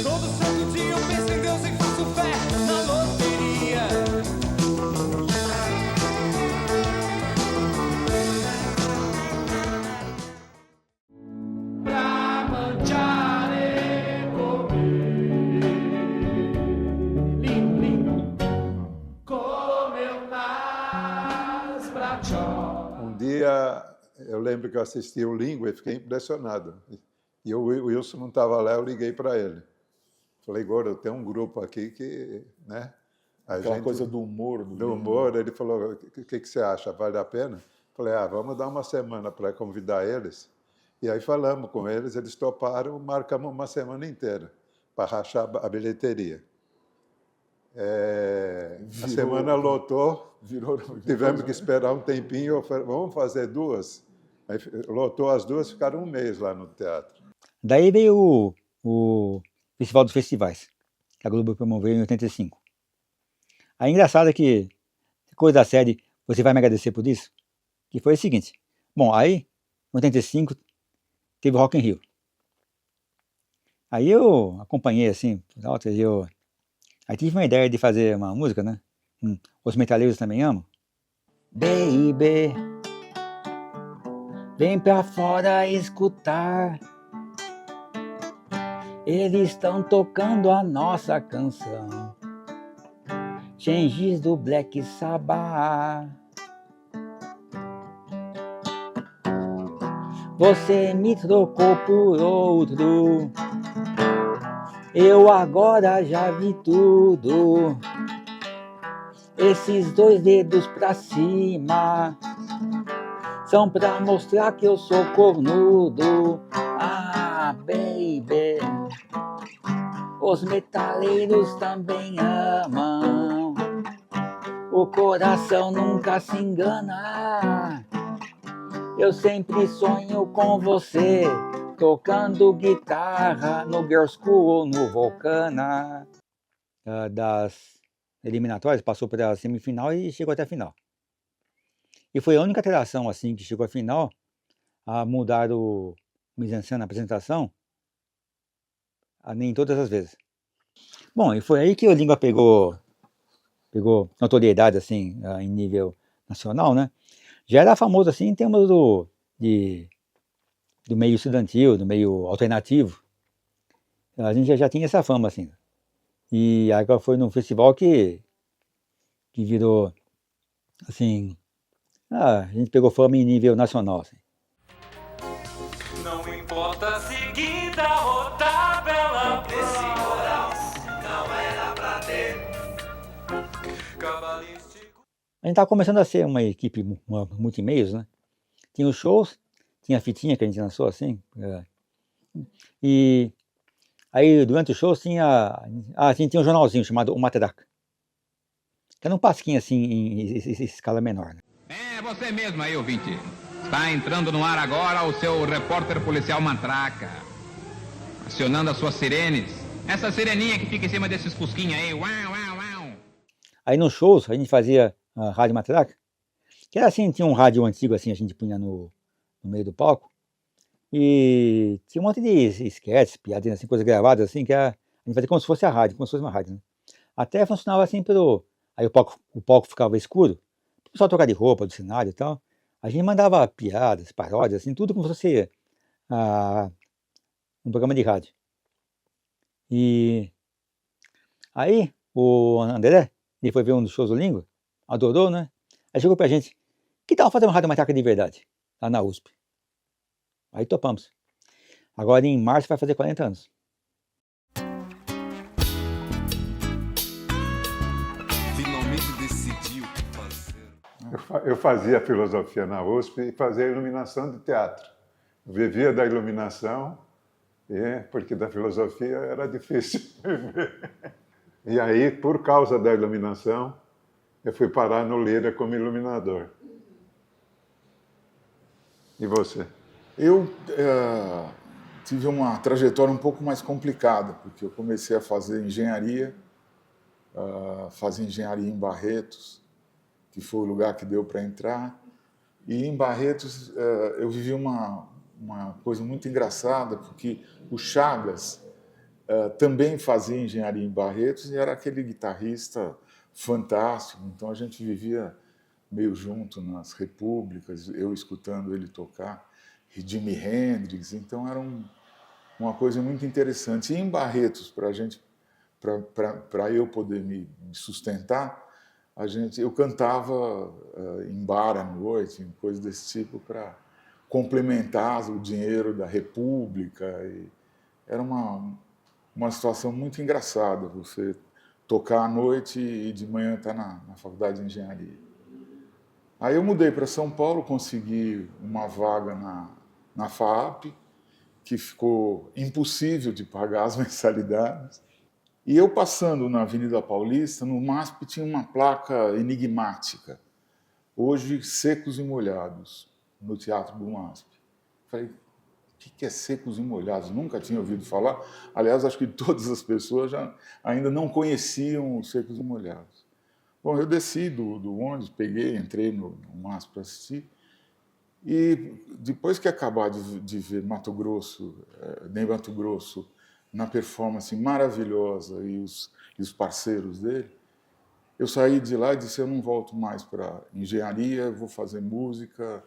Todo santo dia eu penso em Deus e faço fé na loteria. Pra mangiare come lim lim, come unas braciola. Um dia eu lembro que eu assisti o Língua e fiquei impressionado. E o Wilson não estava lá, eu liguei para ele. Falei, Gordo, tem um grupo aqui que, né? Aquela coisa do humor. Do humor, ele falou, o que você acha, vale a pena? Falei, vamos dar uma semana para convidar eles. E aí falamos com eles, eles toparam, marcamos uma semana inteira para rachar a bilheteria. A semana lotou, tivemos que esperar um tempinho, eu falei, vamos fazer duas? Aí lotou as duas, ficaram um mês lá no teatro. Daí veio o Festival dos Festivais, que a Globo promoveu em 85. Aí engraçado que, coisa da série, você vai me agradecer por isso, que foi o seguinte, bom, aí, em 85, teve o Rock in Rio. Aí eu acompanhei, assim, aí tive uma ideia de fazer uma música, né? Os Metaleiros Também Amam. Baby, vem pra fora escutar. Eles estão tocando a nossa canção. Changes do Black Sabbath. Você me trocou por outro. Eu agora já vi tudo. Esses dois dedos pra cima são pra mostrar que eu sou cornudo. Ah, baby, os metaleiros também amam. O coração nunca se engana. Eu sempre sonho com você, tocando guitarra no Girls School ou no Vulcana. Das eliminatórias, passou para a semifinal e chegou até a final. E foi a única atração assim que chegou à final a mudar o mise-en-scène na apresentação, nem todas as vezes. Bom, e foi aí que o Língua pegou notoriedade assim em nível nacional, né? Já era famoso assim em termos do meio estudantil, do meio alternativo. A gente já tinha essa fama assim. E agora foi num festival que virou assim, a gente pegou fama em nível nacional assim. Não importa seguida ou tabela, esse moral não era pra ter. Cabalístico. A gente estava começando a ser uma equipe multimeios, né? Tinha os shows, tinha a fitinha que a gente lançou assim, e aí durante os shows tinha um jornalzinho chamado O Matraca, que era um pasquinho assim em escala menor, né? É você mesmo aí, ouvinte. Está entrando no ar agora o seu repórter policial Matraca, acionando as suas sirenes. Essa sireninha que fica em cima desses fusquinhos aí, uau, uau, uau. Aí nos shows a gente fazia a rádio Matraca, que era assim, tinha um rádio antigo assim, a gente punha no meio do palco, e tinha um monte de sketches, piadinhas assim, coisas gravadas assim, que a gente fazia como se fosse a rádio, como se fosse uma rádio, né? Até funcionava assim pelo... Aí o palco ficava escuro, o pessoal trocar de roupa do cenário e tal. A gente mandava piadas, paródias, assim, tudo como se fosse um programa de rádio. E aí o André, ele foi ver um dos shows do Língua, adorou, né? Aí chegou pra gente, que tal fazer uma Rádio Matraca de verdade, lá na USP? Aí topamos. Agora em março vai fazer 40 anos. Finalmente decidiu fazer. Eu fazia filosofia na USP e fazia iluminação de teatro. Eu vivia da iluminação, porque da filosofia era difícil viver. E aí, por causa da iluminação, eu fui parar no Lira como iluminador. E você? Eu tive uma trajetória um pouco mais complicada, porque eu comecei a fazer engenharia em Barretos, que foi o lugar que deu para entrar. E em Barretos eu vivi uma coisa muito engraçada, porque o Chagas também fazia engenharia em Barretos e era aquele guitarrista fantástico. Então a gente vivia meio junto nas repúblicas, eu escutando ele tocar, e Jimi Hendrix. Então era uma coisa muito interessante. E em Barretos, para eu poder me sustentar, eu cantava em bar à noite, em coisas desse tipo, para complementar o dinheiro da República. E era uma situação muito engraçada, você tocar à noite e de manhã estar na faculdade de engenharia. Aí eu mudei para São Paulo, consegui uma vaga na FAAP, que ficou impossível de pagar as mensalidades. E eu passando na Avenida Paulista, no MASP tinha uma placa enigmática, hoje Secos e Molhados, no Teatro do MASP. Falei, o que é Secos e Molhados? Nunca tinha ouvido falar. Aliás, acho que todas as pessoas ainda não conheciam os Secos e Molhados. Bom, eu desci do ônibus, entrei no MASP para assistir, e depois que acabar de ver Mato Grosso, na performance maravilhosa e os parceiros dele, eu saí de lá e disse, eu não volto mais para engenharia, vou fazer música,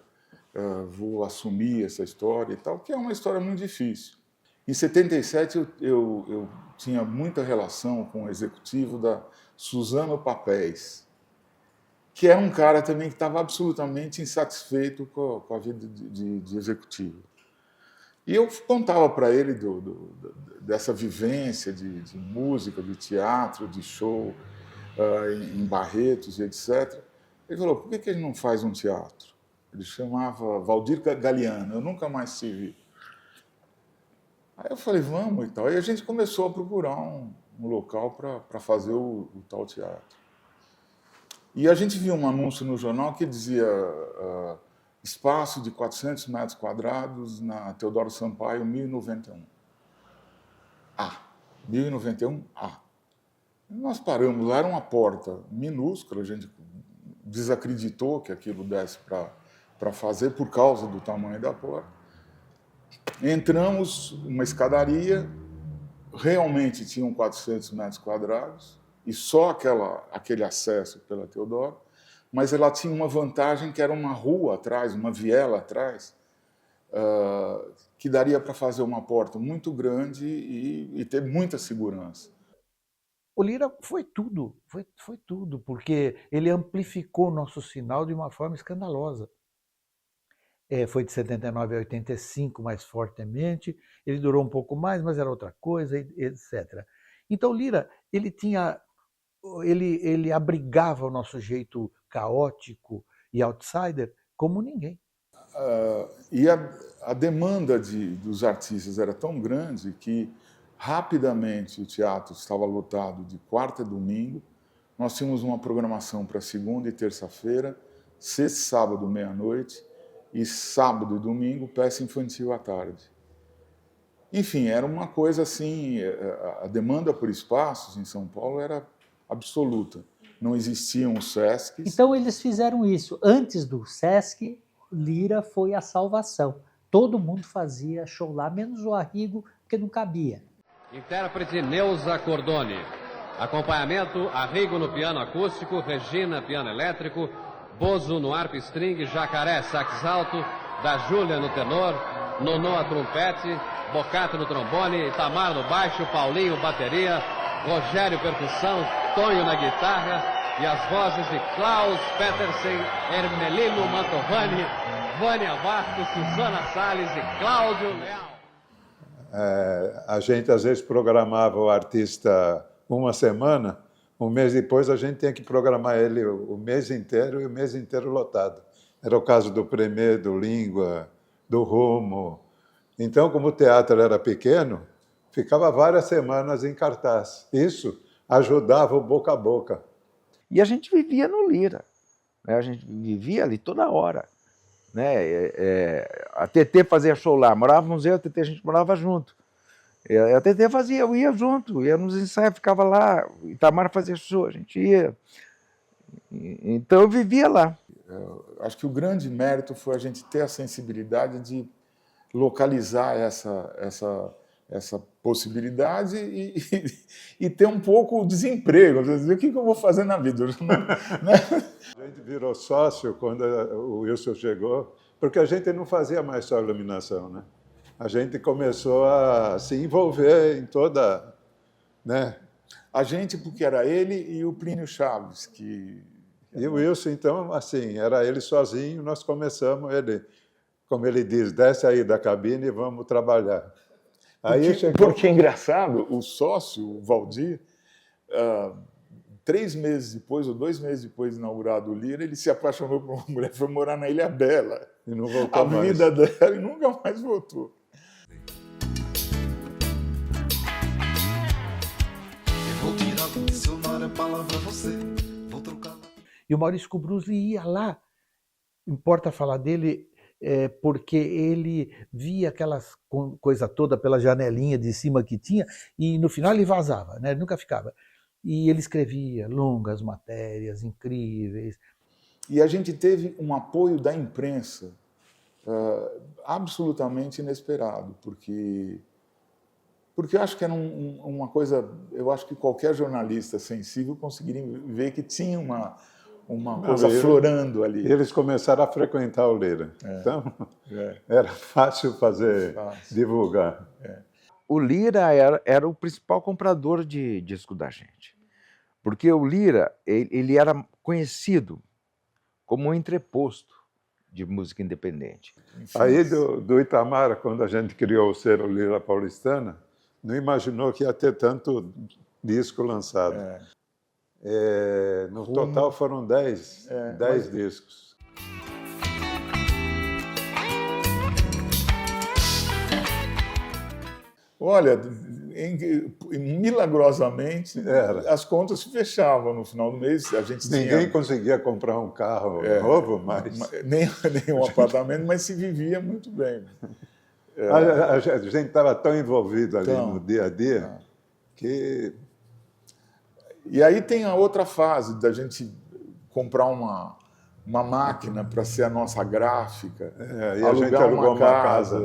vou assumir essa história e tal, que é uma história muito difícil. Em 77, eu tinha muita relação com o executivo da Suzano Papéis, que era um cara também que estava absolutamente insatisfeito com a vida de executivo. E eu contava para ele dessa vivência de música, de teatro, de show, em Barretos e etc. Ele falou, por que a gente não faz um teatro? Ele chamava Valdir Galeano, eu nunca mais tive. Aí eu falei, vamos e tal. E a gente começou a procurar um local para fazer o tal teatro. E a gente viu um anúncio no jornal que dizia espaço de 400 metros quadrados na Teodoro Sampaio, 1091. 1091 A. Nós paramos lá, era uma porta minúscula, a gente desacreditou que aquilo desse para fazer por causa do tamanho da porta. Entramos numa escadaria, realmente tinham 400 metros quadrados, e só aquele acesso pela Teodoro, mas ela tinha uma vantagem que era uma rua atrás, uma viela atrás, que daria para fazer uma porta muito grande e ter muita segurança. O Lira foi tudo, foi tudo, porque ele amplificou o nosso sinal de uma forma escandalosa. Foi de 79 a 85 mais fortemente, ele durou um pouco mais, mas era outra coisa, etc. Então o Lira, ele abrigava o nosso jeito caótico e outsider como ninguém. E a demanda dos artistas era tão grande que rapidamente o teatro estava lotado de quarta a domingo. Nós tínhamos uma programação para segunda e terça-feira, sexta e sábado, meia-noite, e sábado e domingo, peça infantil à tarde. Enfim, era uma coisa assim, a demanda por espaços em São Paulo era absoluta. Não existiam os Sescs. Então eles fizeram isso. Antes do Sesc, Lira foi a salvação. Todo mundo fazia show lá, menos o Arrigo, porque não cabia. Intérprete Neuza Cordoni. Acompanhamento, Arrigo no piano acústico, Regina piano elétrico, Bozo no harpa string, Jacaré sax alto, da Júlia no tenor, Nonoa trompete, Bocato no trombone, Itamar no baixo, Paulinho bateria, Rogério percussão, Tonho na guitarra e as vozes de Klaus Petersen, Hermelino Mantovani, Vânia Vasco, Suzana Salles e Cláudio Leal. A gente às vezes programava o artista uma semana, um mês depois a gente tinha que programar ele o mês inteiro e o mês inteiro lotado. Era o caso do Premier, do Língua, do Rumo. Então, como o teatro era pequeno, ficava várias semanas em cartaz. Isso ajudava o boca a boca. E a gente vivia no Lira, né? A gente vivia ali toda hora, né? A TT fazia show lá, morávamos eu e a TT, a gente morava junto. A TT fazia, eu ia junto, ia nos ensaios, ficava lá, Itamar fazia show, a gente ia. Então eu vivia lá. Acho que o grande mérito foi a gente ter a sensibilidade de localizar essa possibililidade e ter um pouco o desemprego. O que eu vou fazer na vida? A gente virou sócio quando o Wilson chegou, porque a gente não fazia mais só iluminação, né? A gente começou a se envolver em toda... né? A gente, porque era ele e o Plínio Chaves, que... E o Wilson, então, assim, era ele sozinho, nós começamos, como ele diz, desce aí da cabine e vamos trabalhar. Porque é engraçado, o sócio, o Valdir, 3 meses depois, ou 2 meses depois de inaugurado o Lira, ele se apaixonou por uma mulher, foi morar na Ilha Bela. E não voltou mais. A vida dela e nunca mais voltou. Vou tirar do dicionário a palavra você, vou trocar. E o Maurício Brusli ia lá, importa falar dele, porque ele via aquelas coisa toda pela janelinha de cima que tinha e no final ele vazava, né? Ele nunca ficava. E ele escrevia longas matérias incríveis. E a gente teve um apoio da imprensa absolutamente inesperado, porque eu acho que era uma coisa, eu acho que qualquer jornalista sensível conseguiria ver que tinha uma coisa aflorando ali. Eles começaram a frequentar o Lira. Então, era fácil divulgar. O Lira era o principal comprador de disco da gente. Porque o Lira, ele era conhecido como um entreposto de música independente. Aí do Itamar, quando a gente criou o selo Lira Paulistana, não imaginou que ia ter tanto disco lançado. No total foram 10 discos. Olha, milagrosamente, as contas se fechavam no final do mês. Ninguém conseguia comprar um carro novo, mas... Nem um apartamento, mas se vivia muito bem. A gente estava tão envolvido ali no dia a dia que... E aí tem a outra fase da gente comprar uma máquina para ser a nossa gráfica, e a gente alugou uma casa.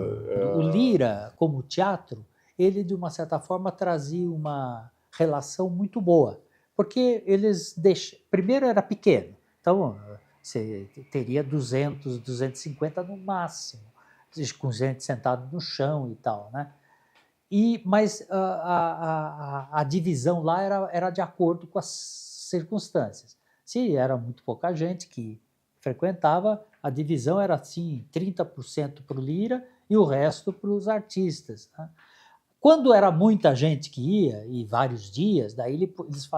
O Lira, como teatro, ele, de uma certa forma, trazia uma relação muito boa, porque eles primeiro era pequeno, então você teria 200, 250 no máximo, com gente sentada no chão e tal, né? Mas a divisão lá era de acordo com as circunstâncias. Se era muito pouca gente que frequentava, a divisão era assim, 30% para o Lira e o resto para os artistas, né? Quando era muita gente que ia, e vários dias, daí eles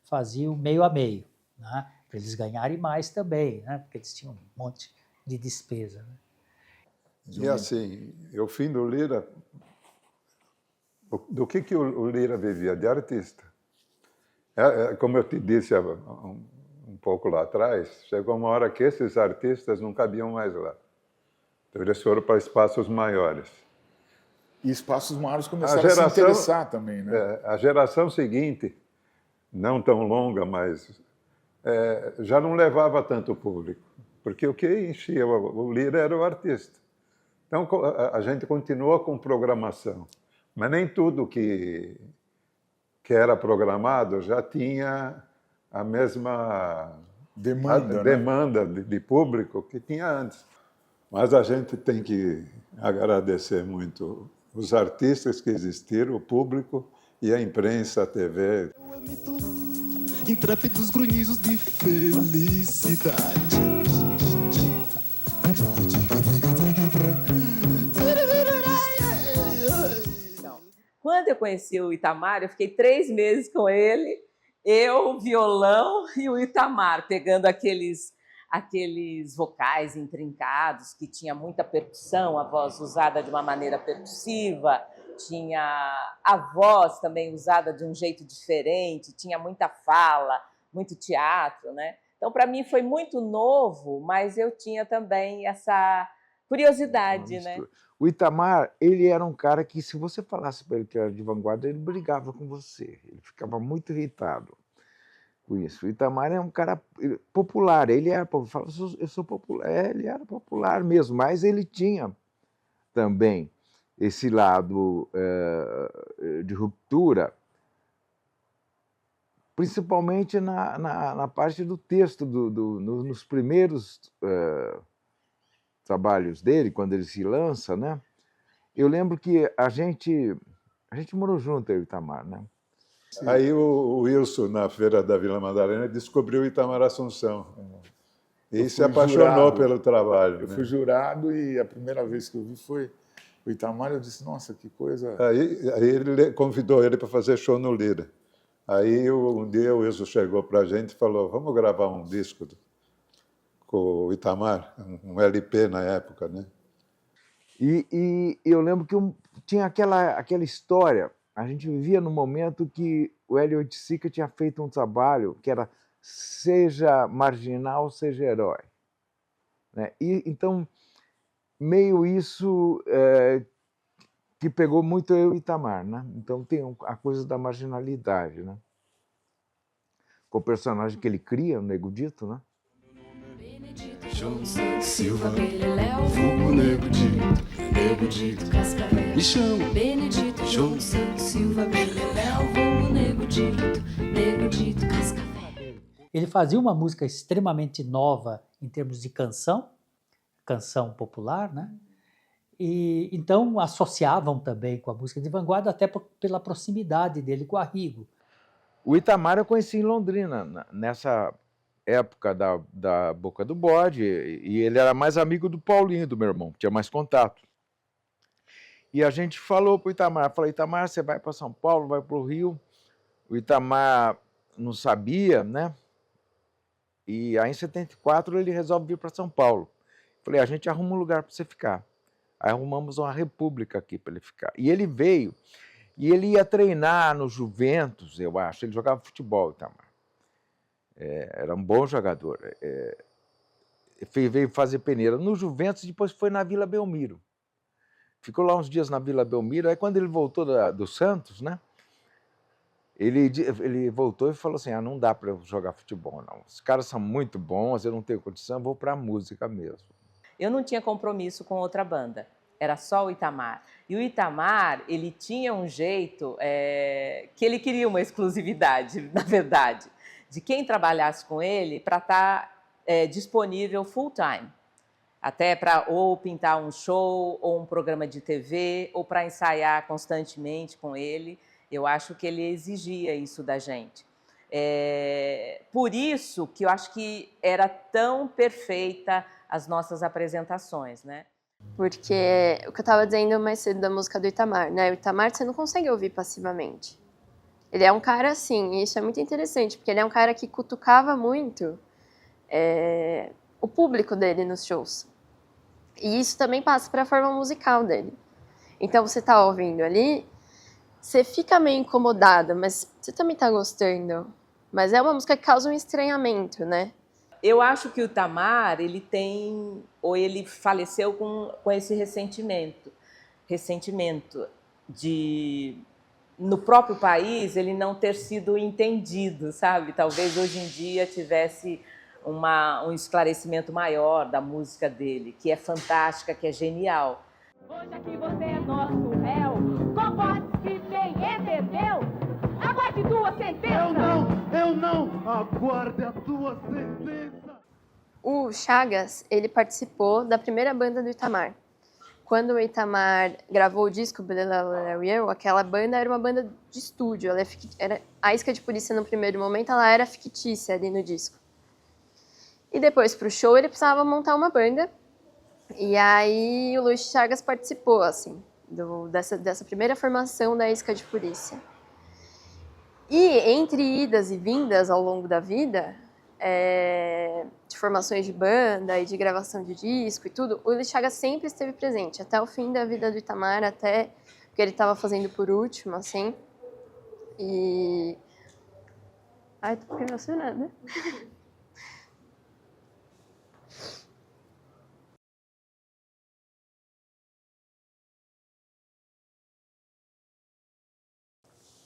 faziam meio a meio, né? Para eles ganharem mais também, né? Porque eles tinham um monte de despesa, né? E assim, o fim do Lira, do que o Lira vivia? De artista. Como eu te disse um pouco lá atrás, chegou uma hora que esses artistas não cabiam mais lá. Então eles foram para espaços maiores. E espaços maiores começaram a se interessar também, né? A geração seguinte, não tão longa, mas já não levava tanto público, porque o que enchia o Lira era o artista. Então a gente continua com programação, mas nem tudo que que era programado já tinha a mesma demanda, de público que tinha antes. Mas a gente tem que agradecer muito os artistas que existiram, o público e a imprensa, a TV. Intrépidos grunhidos de felicidade. Então, quando eu conheci o Itamar, eu fiquei 3 meses com ele, eu, o violão e o Itamar, pegando aqueles vocais intrincados, que tinha muita percussão, a voz usada de uma maneira percussiva, tinha a voz também usada de um jeito diferente, tinha muita fala, muito teatro, né? Então, para mim, foi muito novo, mas eu tinha também essa curiosidade, né? O Itamar, ele era um cara que, se você falasse para ele que era de vanguarda, ele brigava com você. Ele ficava muito irritado com isso. O Itamar é um cara popular. Ele era popular. Eu sou popular. Ele era popular mesmo, mas ele tinha também esse lado de ruptura, principalmente na parte do texto, nos primeiros trabalhos dele, quando ele se lança, né? Eu lembro que a gente morou junto, eu e o Itamar, né? Sim. Aí o Wilson, na Feira da Vila Madalena, descobriu o Itamar Assunção. E se apaixonou pelo trabalho. Eu fui jurado e a primeira vez que eu vi foi o Itamar. Eu disse, nossa, que coisa... Aí ele convidou ele para fazer show no Lira. Aí um dia o Wilson chegou para a gente e falou, vamos gravar um disco com o Itamar, um LP na época, né? E eu lembro que tinha aquela história, a gente vivia no momento que o Hélio Oiticica tinha feito um trabalho que era seja marginal, seja herói. Né? E, então, meio isso que pegou muito eu e Itamar. Né? Então, tem a coisa da marginalidade, né? Com o personagem que ele cria, o Nego Dito, né? Silva, Beleléu, vulgo Nego Dito, Cascavel, me chamo Benedito, João Silva, Beleléu, vulgo Nego Dito, Cascavel. Ele fazia uma música extremamente nova em termos de canção popular, né? E então associavam também com a música de vanguarda, até pela proximidade dele com o Arrigo. O Itamar eu conheci em Londrina, nessa época da Boca do Bode, e ele era mais amigo do Paulinho, do meu irmão, tinha mais contato. E a gente falou para o Itamar, falei, Itamar, você vai para São Paulo, vai para o Rio. O Itamar não sabia, né? E aí em 74 ele resolve vir para São Paulo. Falei, a gente arruma um lugar para você ficar. Aí arrumamos uma república aqui para ele ficar. E ele veio, e ele ia treinar no Juventus, eu acho, ele jogava futebol, Itamar. Era um bom jogador. Veio fazer peneira no Juventus e depois foi na Vila Belmiro. Ficou lá uns dias na Vila Belmiro. Aí quando ele voltou do Santos, né? Ele voltou e falou assim, não dá para eu jogar futebol, não. Os caras são muito bons, eu não tenho condição, eu vou para a música mesmo. Eu não tinha compromisso com outra banda. Era só o Itamar. E o Itamar, ele tinha um jeito que ele queria uma exclusividade, na verdade, de quem trabalhasse com ele para estar disponível full time. Até para ou pintar um show, ou um programa de TV, ou para ensaiar constantemente com ele. Eu acho que ele exigia isso da gente. Por isso que eu acho que era tão perfeita as nossas apresentações, né? Porque o que eu estava dizendo mais cedo da música do Itamar, né? O Itamar você não consegue ouvir passivamente. Ele é um cara assim, e isso é muito interessante, porque ele é um cara que cutucava muito o público dele nos shows. E isso também passa para a forma musical dele. Então você está ouvindo ali, você fica meio incomodada, mas você também está gostando. Mas é uma música que causa um estranhamento, né? Eu acho que o Itamar, ele faleceu com esse ressentimento de, no próprio país, ele não ter sido entendido, sabe? Talvez hoje em dia tivesse um esclarecimento maior da música dele, que é fantástica, que é genial. Hoje aqui você é nosso réu, comporte-se bem, entendeu? Aguarde sentença. Eu não, aguarde a tua sentença. O Chagas, ele participou da primeira banda do Itamar. Quando o Itamar gravou o disco Beleléu e Eu, aquela banda era uma banda de estúdio. A Isca de Polícia, no primeiro momento, ela era fictícia ali no disco. E depois, para o show, ele precisava montar uma banda. E aí o Luiz Chagas participou, assim, dessa primeira formação da Isca de Polícia. E entre idas e vindas ao longo da vida, de formações de banda e de gravação de disco e tudo, o Luiz Chagas sempre esteve presente, até o fim da vida do Itamar, até porque ele estava fazendo por último, assim. E... Ai, tô emocionada.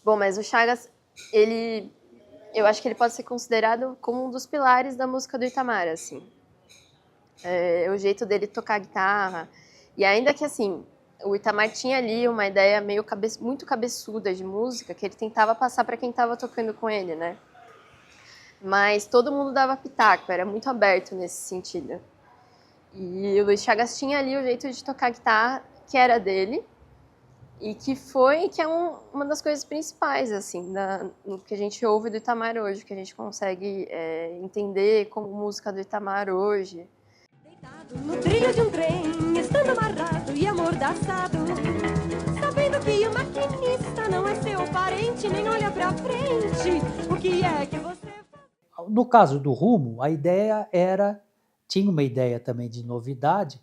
Bom, mas o Chagas, eu acho que ele pode ser considerado como um dos pilares da música do Itamar, assim. O jeito dele tocar guitarra. E ainda que, assim, o Itamar tinha ali uma ideia muito cabeçuda de música que ele tentava passar para quem estava tocando com ele, né? Mas todo mundo dava pitaco, era muito aberto nesse sentido. E o Luiz Chagas tinha ali o jeito de tocar guitarra que era dele, e que é uma das coisas principais, assim, no que a gente ouve do Itamar hoje, que a gente consegue entender como música do Itamar hoje. No trilho de um trem, estando amarrado e amordaçado, sabendo que o maquinista não é seu parente, nem olha pra frente, o que é que você faz? No caso do Rumo, a ideia tinha uma ideia também de novidade,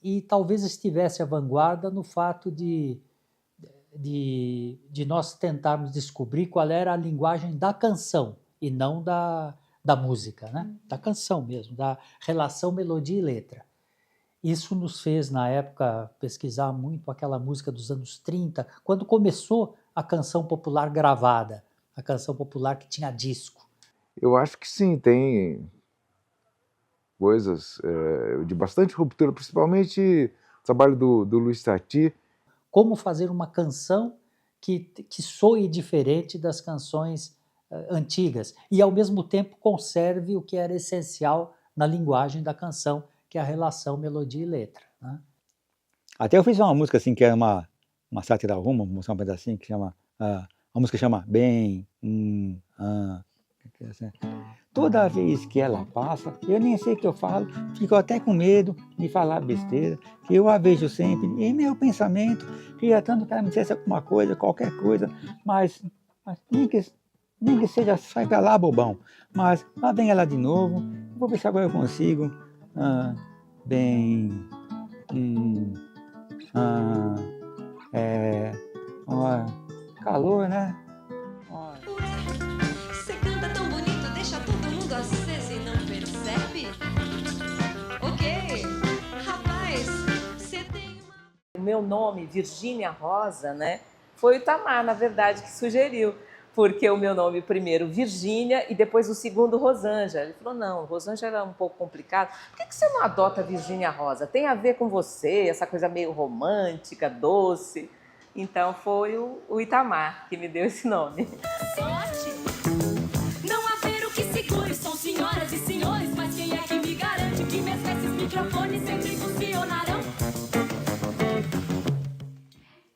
e talvez estivesse à vanguarda no fato de nós tentarmos descobrir qual era a linguagem da canção e não da música, né? Da canção mesmo, da relação melodia e letra. Isso nos fez, na época, pesquisar muito aquela música dos anos 30, quando começou a canção popular gravada, a canção popular que tinha disco. Eu acho que sim, tem coisas de bastante ruptura, principalmente o trabalho do Luiz Tati. Como fazer uma canção que soe diferente das canções antigas e, ao mesmo tempo, conserve o que era essencial na linguagem da canção, que é a relação melodia e letra, né? Até eu fiz uma música assim, que era uma sátira ao Rumo, vou mostrar um pedacinho, que chama... a música chama Bem... Toda vez que ela passa, eu nem sei o que eu falo, fico até com medo de falar besteira, que eu a vejo sempre em meu pensamento, queria tanto que ela me dissesse alguma coisa, qualquer coisa, mas nem que seja, sai pra lá, bobão. Mas lá vem ela de novo, vou ver se agora eu consigo. Calor, né? Você canta tão bonito, deixa todo mundo aceso e não percebe? Ok, rapaz, você tem uma... O meu nome, Virgínia Rosa, né? Foi o Itamar, na verdade, que sugeriu. Porque o meu nome primeiro, Virgínia, e depois o segundo, Rosângela. Ele falou, não, Rosângela é um pouco complicado. Por que você não adota Virgínia Rosa? Tem a ver com você, essa coisa meio romântica, doce. Então foi o Itamar que me deu esse nome. Sorte! Não haver o que segure, são senhoras e senhores, mas quem é que me garante que minhas peças microfones sempre funcionarão?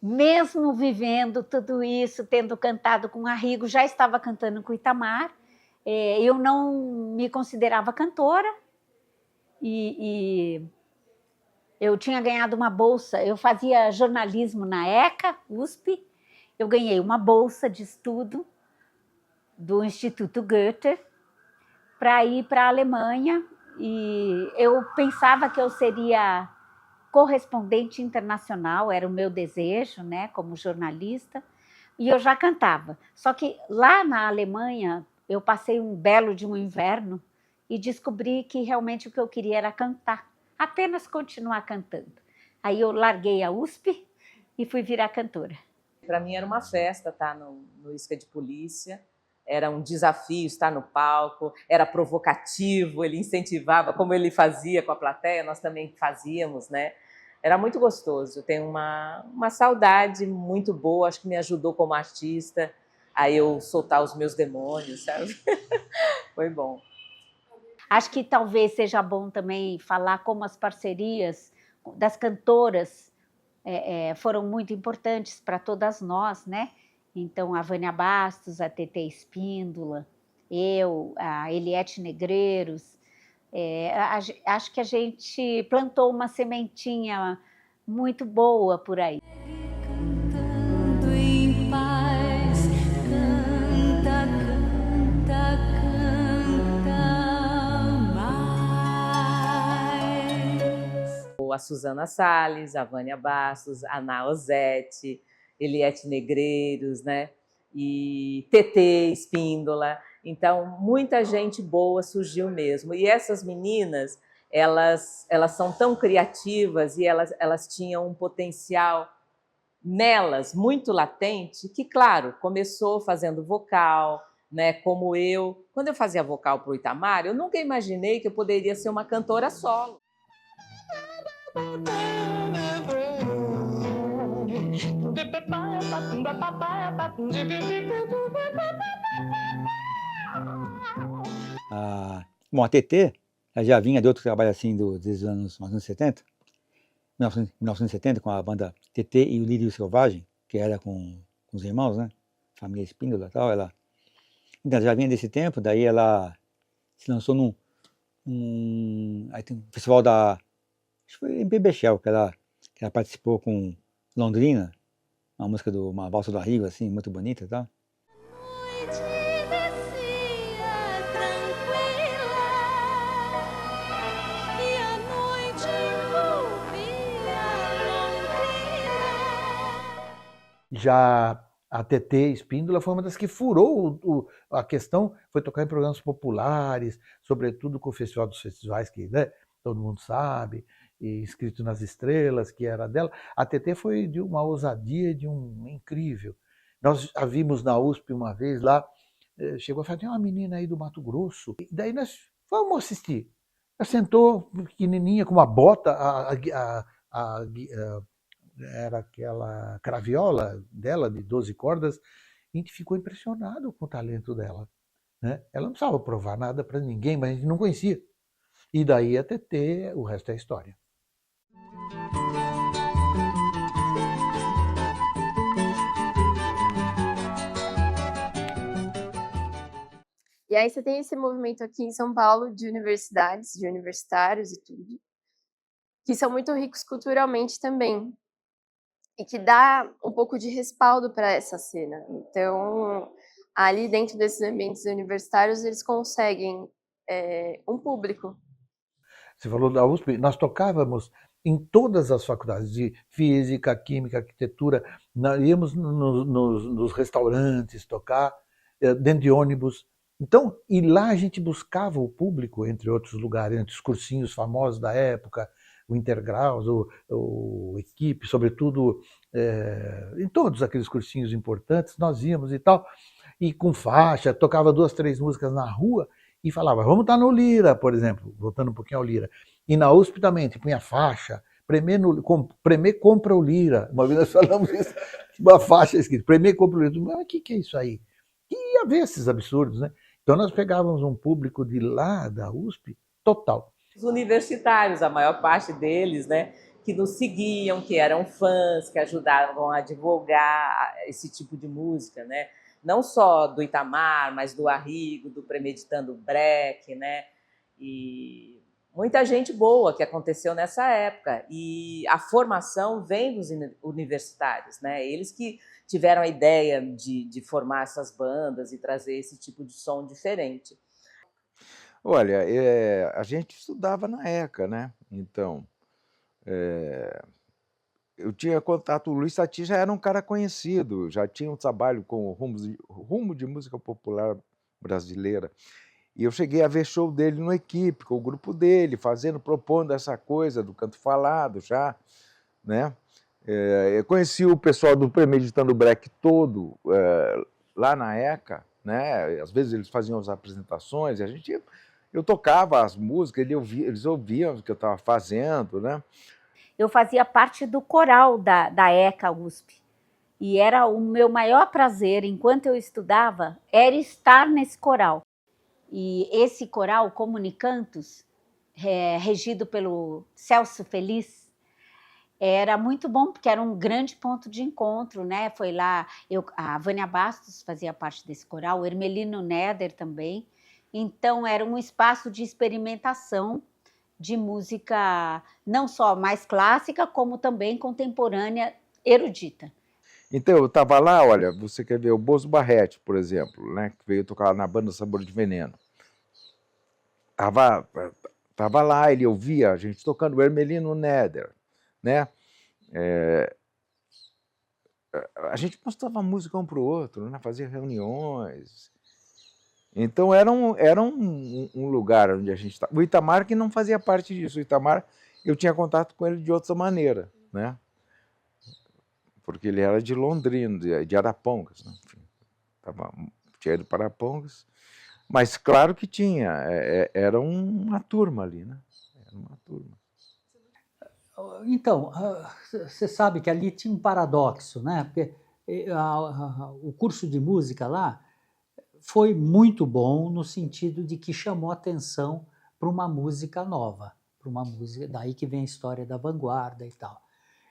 Mesmo vivendo tudo isso, tendo cantado com Arrigo, já estava cantando com o Itamar, eu não me considerava cantora e eu tinha ganhado uma bolsa, eu fazia jornalismo na ECA, USP, eu ganhei uma bolsa de estudo do Instituto Goethe para ir para a Alemanha e eu pensava que eu seria correspondente internacional, era o meu desejo, né, como jornalista, e eu já cantava. Só que lá na Alemanha eu passei um belo de um inverno e descobri que realmente o que eu queria era cantar, apenas continuar cantando. Aí eu larguei a USP e fui virar cantora. Para mim era uma festa estar no Isca de Polícia, era um desafio estar no palco, era provocativo, ele incentivava, como ele fazia com a plateia, nós também fazíamos, né? Era muito gostoso, eu tenho uma saudade muito boa, acho que me ajudou como artista, a eu soltar os meus demônios, sabe? Foi bom. Acho que talvez seja bom também falar como as parcerias das cantoras foram muito importantes para todas nós, né? Então, a Vânia Bastos, a Tetê Espíndola, eu, a Eliette Negreiros. Acho que a gente plantou uma sementinha muito boa por aí. Cantando em paz, canta, canta, canta mais. A Suzana Salles, a Vânia Bastos, a Ana Ozzetti, Eliette Negreiros, né? E Tetê Espíndola. Então, muita gente boa surgiu mesmo. E essas meninas, elas são tão criativas e elas tinham um potencial nelas muito latente que, claro, começou fazendo vocal, né? Como eu. Quando eu fazia vocal para o Itamar, eu nunca imaginei que eu poderia ser uma cantora solo. Bom, a Tetê já vinha de outro trabalho assim dos anos 1970, com a banda Tetê e o Lírio Selvagem, que era com os irmãos, né? Família Espíndola e tal. Então, já vinha desse tempo, daí ela se lançou aí tem um festival acho que foi em Bebechel, que ela participou com Londrina, uma valsa do Arrigo, assim, muito bonita e tal. Já a Tetê Espíndola foi uma das que furou a questão, foi tocar em programas populares, sobretudo com o Festival dos Festivais, que, né, todo mundo sabe, e Escrito nas Estrelas, que era dela. A Tetê foi de uma ousadia, de um incrível. Nós a vimos na USP uma vez lá, chegou a falar, tem uma menina aí do Mato Grosso, e daí nós vamos assistir. Ela sentou pequenininha, com uma bota, era aquela craviola dela, de 12 cordas, e a gente ficou impressionado com o talento dela, né? Ela não precisava provar nada para ninguém, mas a gente não conhecia. E daí a Tetê, o resto é história. E aí você tem esse movimento aqui em São Paulo de universidades, de universitários e tudo, que são muito ricos culturalmente também, e que dá um pouco de respaldo para essa cena. Então, ali dentro desses ambientes universitários, eles conseguem um público. Você falou da USP, nós tocávamos em todas as faculdades, de física, química, arquitetura, nós íamos nos restaurantes tocar, dentro de ônibus. Então, e lá a gente buscava o público, entre outros lugares, entre os cursinhos famosos da época, o Intergraus, o Equipe, sobretudo, em todos aqueles cursinhos importantes, nós íamos e tal, e com faixa, tocava 2, 3 músicas na rua e falava, vamos estar no Lira, por exemplo, voltando um pouquinho ao Lira. E na USP também, punha faixa, Premier compra o Lira. Uma vez nós falamos isso, uma faixa escrita, Premier compra o Lira. Mas o que é isso aí? E ia ver esses absurdos, né? Então nós pegávamos um público de lá, da USP, total. Os universitários, a maior parte deles, né, que nos seguiam, que eram fãs, que ajudavam a divulgar esse tipo de música, né? Não só do Itamar, mas do Arrigo, do Premeditando Breck, né? E muita gente boa que aconteceu nessa época. E a formação vem dos universitários, né? Eles que tiveram a ideia de formar essas bandas e trazer esse tipo de som diferente. Olha, a gente estudava na ECA, né? Então, eu tinha contato, o Luiz Tati já era um cara conhecido, já tinha um trabalho com o Rumo de Música Popular Brasileira. E eu cheguei a ver show dele no Equipe, com o grupo dele, propondo essa coisa do canto falado já, né? Eu conheci o pessoal do Premeditando Breck todo lá na ECA, né? Às vezes eles faziam as apresentações e eu tocava as músicas, eles ouviam o que eu estava fazendo, né? Eu fazia parte do coral da ECA USP. E era o meu maior prazer, enquanto eu estudava, era estar nesse coral. E esse coral, Comunicantos, regido pelo Celso Feliz, era muito bom, porque era um grande ponto de encontro, né? Foi lá, a Vânia Bastos fazia parte desse coral, o Hermelino Neder também. Então, era um espaço de experimentação de música, não só mais clássica, como também contemporânea, erudita. Então, eu estava lá, olha, você quer ver o Bozo Barrete, por exemplo, né, que veio tocar na banda Sabor de Veneno. Tava lá, ele ouvia a gente tocando o Hermelino Neder, né? A gente mostrava música um para o outro, né? Fazia reuniões. Então, era um lugar onde a gente estava. O Itamar que não fazia parte disso. O Itamar, eu tinha contato com ele de outra maneira, né? Porque ele era de Londrina, de Arapongas, né? Enfim, tinha ido para Arapongas, mas claro que tinha, era uma turma ali, né? Era uma turma. Então, você sabe que ali tinha um paradoxo, né? Porque o curso de música lá foi muito bom no sentido de que chamou atenção para uma música nova, para uma música, daí que vem a história da vanguarda e tal.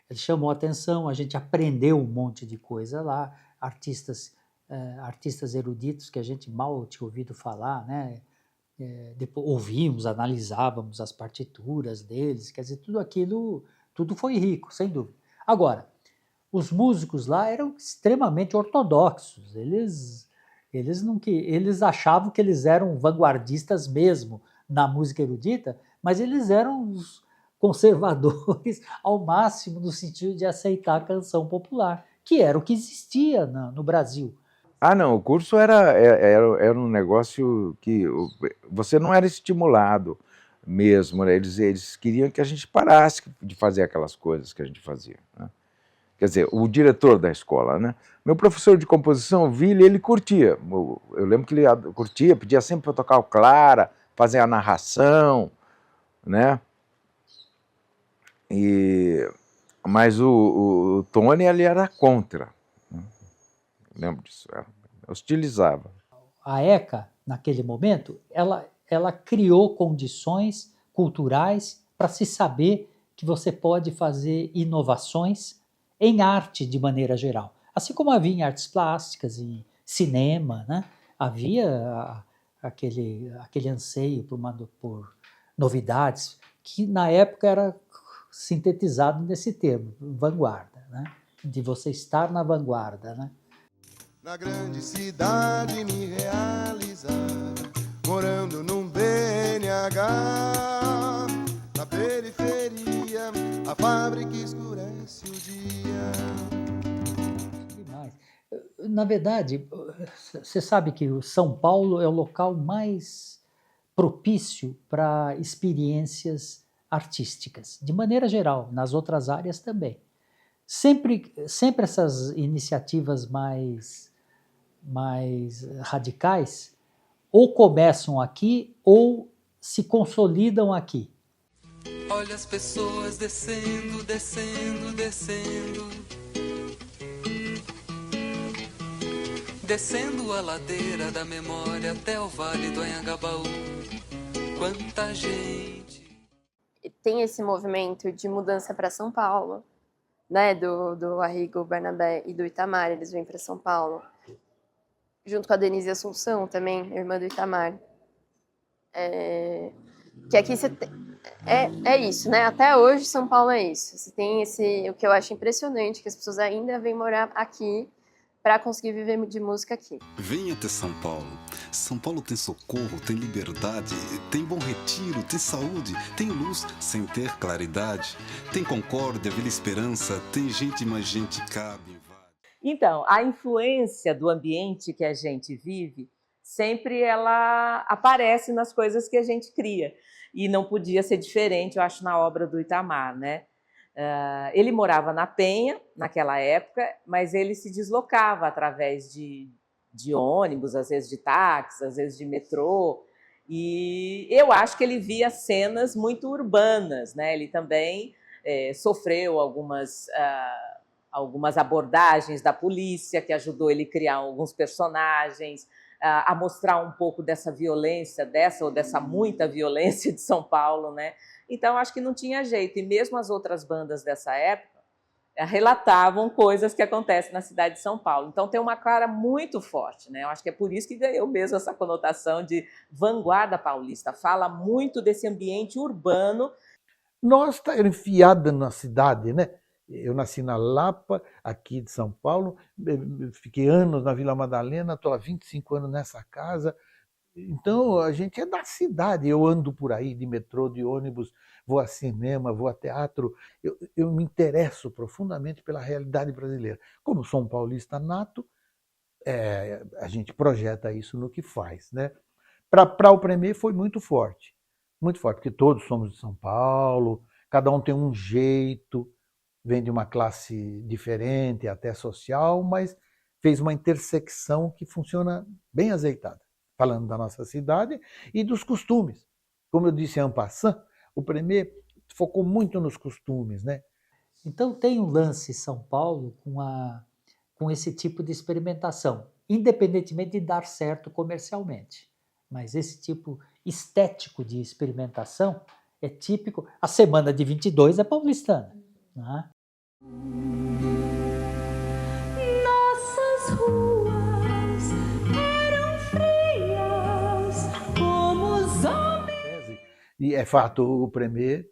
Ele chamou atenção, a gente aprendeu um monte de coisa lá, artistas eruditos que a gente mal tinha ouvido falar, né? Depois ouvimos, analisávamos as partituras deles, quer dizer, tudo aquilo, tudo foi rico, sem dúvida. Agora, os músicos lá eram extremamente ortodoxos, eles achavam que eles eram vanguardistas mesmo na música erudita, mas eles eram os conservadores ao máximo no sentido de aceitar a canção popular, que era o que existia no Brasil. Ah, não, o curso era um negócio que você não era estimulado mesmo, né? Eles queriam que a gente parasse de fazer aquelas coisas que a gente fazia, né? Quer dizer, o diretor da escola, né? Meu professor de composição, o Vili, ele curtia. Eu lembro que ele curtia, pedia sempre para eu tocar o Clara, fazer a narração, né? Mas o Tony, ele era contra, né? Lembro disso, hostilizava. A ECA, naquele momento, ela criou condições culturais para se saber que você pode fazer inovações em arte de maneira geral. Assim como havia em artes plásticas, em cinema, né? Havia aquele anseio por novidades, que na época era sintetizado nesse termo, vanguarda, né? De você estar na vanguarda, né? Na grande cidade me realizar, morando num BNH, na periferia, a fábrica escurece o dia. Demais. Na verdade, você sabe que o São Paulo é o local mais propício para experiências artísticas, de maneira geral, nas outras áreas também. Sempre essas iniciativas mais radicais ou começam aqui ou se consolidam aqui. Olha as pessoas descendo, descendo, descendo, descendo a ladeira da memória até o vale do Anhangabaú. Quanta gente! Tem esse movimento de mudança para São Paulo, né? Do Arrigo Barnabé e do Itamar, eles vêm para São Paulo. Junto com a Denise Assunção também, irmã do Itamar. Que aqui você é isso, né? Até hoje São Paulo é isso. Você tem o que eu acho impressionante, que as pessoas ainda vêm morar aqui para conseguir viver de música aqui. Venha até São Paulo. São Paulo tem socorro, tem liberdade, tem Bom Retiro, tem saúde, tem luz sem ter claridade, tem concórdia, Vila Esperança, tem gente, mais gente cabe. Então, a influência do ambiente que a gente vive, sempre ela aparece nas coisas que a gente cria. E não podia ser diferente, eu acho, na obra do Itamar, né? Ele morava na Penha, naquela época, mas ele se deslocava através de ônibus, às vezes de táxi, às vezes de metrô. E eu acho que ele via cenas muito urbanas, né? Ele também sofreu algumas algumas abordagens da polícia, que ajudou ele a criar alguns personagens, a mostrar um pouco dessa violência, dessa muita violência de São Paulo, né? Então, acho que não tinha jeito. E mesmo as outras bandas dessa época relatavam coisas que acontecem na cidade de São Paulo. Então, tem uma cara muito forte, né? Eu acho que é por isso que ganhou mesmo essa conotação de vanguarda paulista. Fala muito desse ambiente urbano. Nós estamos enfiados na cidade, né? Eu nasci na Lapa, aqui de São Paulo, fiquei anos na Vila Madalena, estou há 25 anos nessa casa. Então, a gente é da cidade. Eu ando por aí de metrô, de ônibus, vou a cinema, vou a teatro. Eu me interesso profundamente pela realidade brasileira. Como sou um paulista nato, a gente projeta isso no que faz, né? Para o Premier foi muito forte, porque todos somos de São Paulo, cada um tem um jeito, vem de uma classe diferente, até social, mas fez uma intersecção que funciona bem azeitada, falando da nossa cidade e dos costumes. Como eu disse en passant, o Premier focou muito nos costumes, né? Então tem um lance São Paulo com esse tipo de experimentação, independentemente de dar certo comercialmente. Mas esse tipo estético de experimentação é típico. A Semana de 22 é paulistana, né? Nossas ruas eram frias como os homens. E é fato, o Premier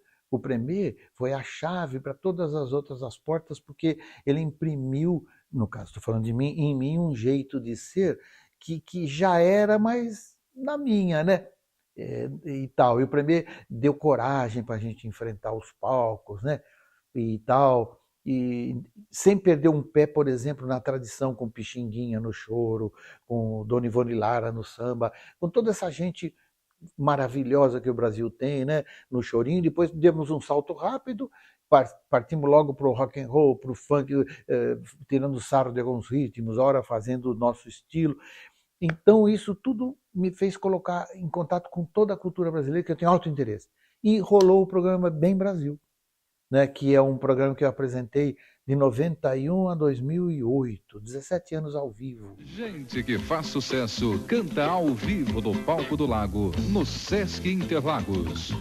foi a chave para todas as outras as portas, porque ele imprimiu, no caso, estou falando de mim, em mim um jeito de ser que já era mais na minha, né? E tal. E o Premier deu coragem para a gente enfrentar os palcos, né? E tal. E sem perder um pé, por exemplo, na tradição, com Pixinguinha no choro, com Dona Ivone Lara no samba, com toda essa gente maravilhosa que o Brasil tem, né? No chorinho. Depois demos um salto rápido, partimos logo para o rock and roll, para o funk, tirando sarro de alguns ritmos, ora fazendo o nosso estilo. Então isso tudo me fez colocar em contato com toda a cultura brasileira, que eu tenho alto interesse. E rolou o programa Bem Brasil, né, que é um programa que eu apresentei de 91 a 2008, 17 anos ao vivo. Gente que faz sucesso, canta ao vivo do Palco do Lago, no Sesc Interlagos.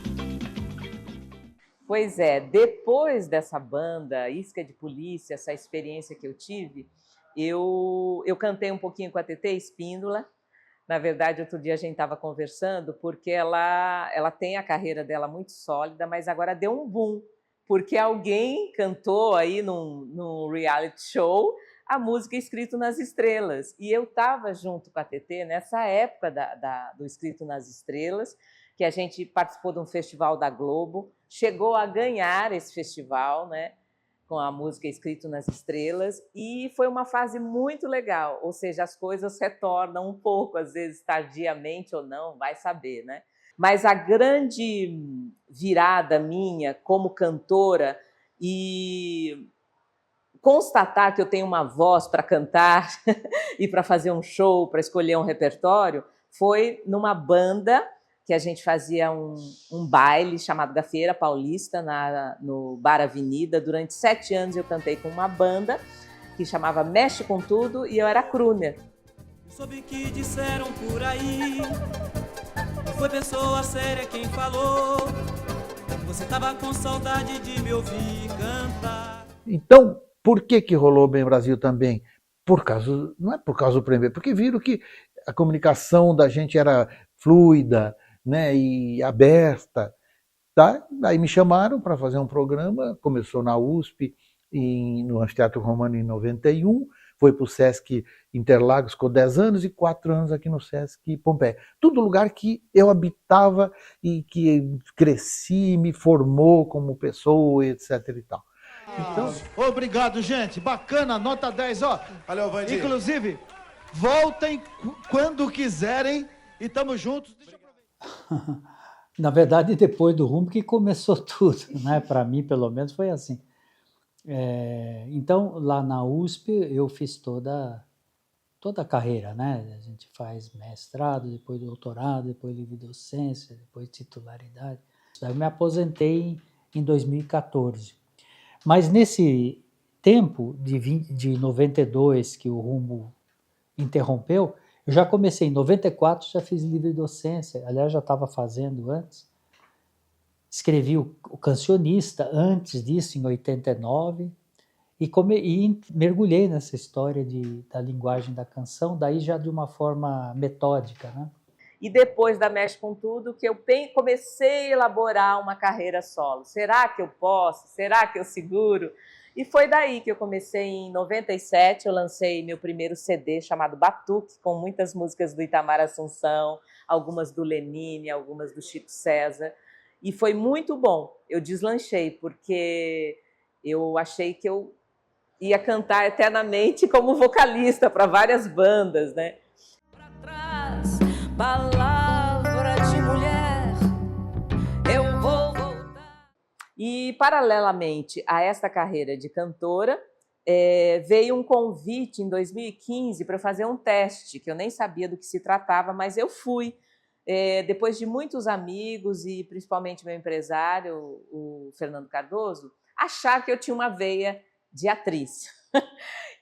Pois é, depois dessa banda, Isca de Polícia, essa experiência que eu tive, eu cantei um pouquinho com a Tetê Espíndola. Na verdade, outro dia a gente estava conversando, porque ela tem a carreira dela muito sólida, mas agora deu um boom, porque alguém cantou aí num reality show a música Escrito nas Estrelas. E eu estava junto com a Tetê nessa época do Escrito nas Estrelas, que a gente participou de um festival da Globo, chegou a ganhar esse festival, né, com a música Escrito nas Estrelas, e foi uma fase muito legal, ou seja, as coisas retornam um pouco, às vezes tardiamente ou não, vai saber, né? Mas a grande virada minha como cantora e constatar que eu tenho uma voz para cantar e para fazer um show, para escolher um repertório, foi numa banda que a gente fazia um baile chamado Gafieira Paulista no Bar Avenida. Durante 7 anos eu cantei com uma banda que chamava Mexe com Tudo e eu era crooner. Soube que disseram por aí, foi pessoa séria quem falou, você tava com saudade de me ouvir cantar. Então, por que rolou o Bem Brasil também? Não é por causa do Premier, porque viram que a comunicação da gente era fluida, né, e aberta, tá? Aí me chamaram para fazer um programa, começou na USP, no Anfiteatro Romano em 91, foi para o Sesc Interlagos, ficou 10 anos e 4 anos aqui no Sesc Pompeia. Tudo lugar que eu habitava e que cresci, me formou como pessoa, etc. e tal. Então, obrigado, gente. Bacana, nota 10, ó. Valeu, Vandir. Inclusive, voltem quando quiserem e estamos juntos. Na verdade, depois do Rumo que começou tudo, né? Para mim, pelo menos, foi assim. Então, lá na USP, eu fiz toda a carreira, né? A gente faz mestrado, depois doutorado, depois livre docência, depois titularidade. Daí eu me aposentei em 2014. Mas nesse tempo de 92, que o Rumo interrompeu, eu já comecei em 94, já fiz livre docência, aliás, já estava fazendo antes. Escrevi o Cancionista antes disso, em 89, e mergulhei nessa história da linguagem da canção, daí já de uma forma metódica, né? E depois da Mexe com Tudo, que eu comecei a elaborar uma carreira solo. Será que eu posso? Será que eu seguro? E foi daí que eu comecei, em 97, eu lancei meu primeiro CD chamado Batuque, com muitas músicas do Itamar Assunção, algumas do Lenine, algumas do Chico César. E foi muito bom. Eu deslanchei, porque eu achei que eu ia cantar eternamente como vocalista para várias bandas, né? Palavra de mulher, eu vou voltar. E, paralelamente a esta carreira de cantora, veio um convite em 2015 para eu fazer um teste, que eu nem sabia do que se tratava, mas eu fui. Depois de muitos amigos e principalmente meu empresário, o Fernando Cardoso, achar que eu tinha uma veia de atriz.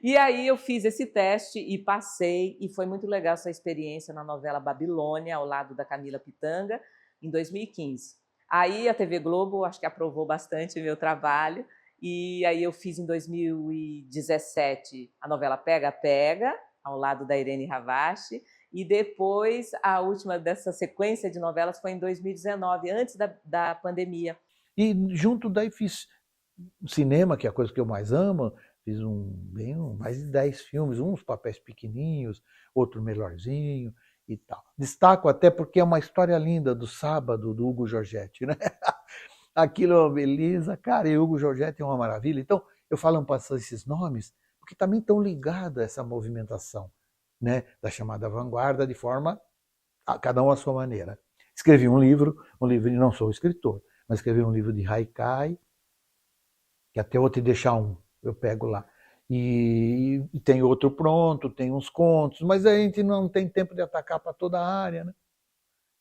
E aí eu fiz esse teste e passei, e foi muito legal essa experiência na novela Babilônia, ao lado da Camila Pitanga, em 2015. Aí a TV Globo, acho que aprovou bastante o meu trabalho, e aí eu fiz em 2017 a novela Pega Pega, ao lado da Irene Ravache, e depois a última dessa sequência de novelas foi em 2019, antes da pandemia. E junto daí fiz cinema, que é a coisa que eu mais amo. Fiz mais de 10 filmes, uns papéis pequenininhos, outro melhorzinho e tal. Destaco até porque é uma história linda do Sábado, do Hugo Giorgetti, né? Aquilo é uma beleza, cara, e o Hugo Giorgetti é uma maravilha. Então, eu falo passar esses nomes, porque também estão ligados a essa movimentação, né? Da chamada vanguarda, de forma, cada um à sua maneira. Escrevi um livro, não sou escritor, mas escrevi um livro de haikai, que até eu vou te deixar eu pego lá. E tem outro pronto, tem uns contos, mas a gente não tem tempo de atacar para toda a área, né?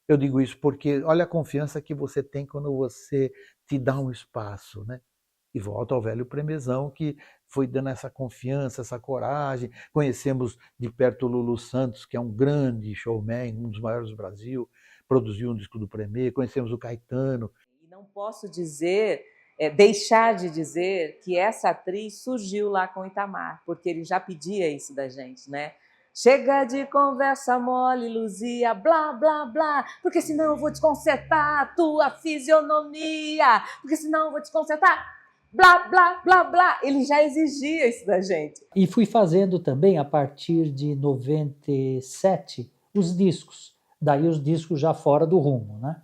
Eu digo isso porque olha a confiança que você tem quando você te dá um espaço, né? E volta ao velho Premezão, que foi dando essa confiança, essa coragem. Conhecemos de perto o Lulu Santos, que é um grande showman, um dos maiores do Brasil, produziu um disco do Premê. Conhecemos o Caetano. E não posso deixar de dizer que essa atriz surgiu lá com o Itamar, porque ele já pedia isso da gente, né? Chega de conversa mole, Luzia, blá, blá, blá, porque senão eu vou desconcertar a tua fisionomia, porque senão eu vou desconcertar, blá, blá, blá, blá. Ele já exigia isso da gente. E fui fazendo também, a partir de 97, os discos. Daí os discos já fora do Rumo, né?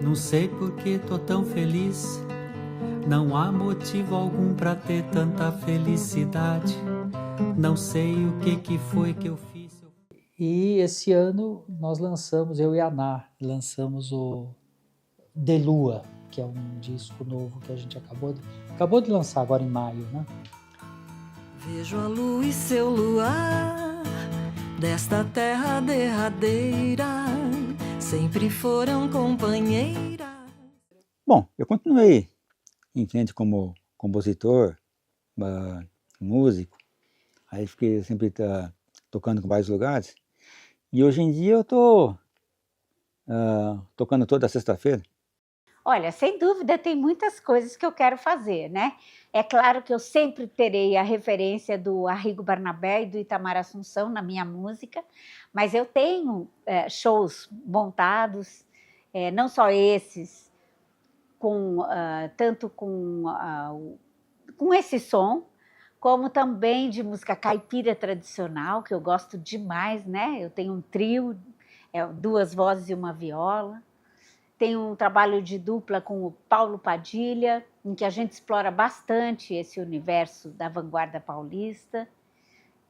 Não sei por que tô tão feliz, não há motivo algum pra ter tanta felicidade, não sei o que foi que eu fiz. E esse ano nós lançamos, eu e a Ná, lançamos o De Lua, que é um disco novo que a gente acabou de lançar agora em maio, né? Vejo a lua e seu luar desta terra derradeira, sempre foram companheiras. Bom, eu continuei em frente como compositor, músico, aí fiquei sempre tocando com vários lugares, e hoje em dia eu estou tocando toda sexta-feira. Olha, sem dúvida tem muitas coisas que eu quero fazer, né? É claro que eu sempre terei a referência do Arrigo Barnabé e do Itamar Assunção na minha música, mas eu tenho shows montados, não só esses, tanto com esse som, como também de música caipira tradicional, que eu gosto demais, né? Eu tenho um trio, 2 vozes e uma viola. Tenho um trabalho de dupla com o Paulo Padilha, em que a gente explora bastante esse universo da vanguarda paulista.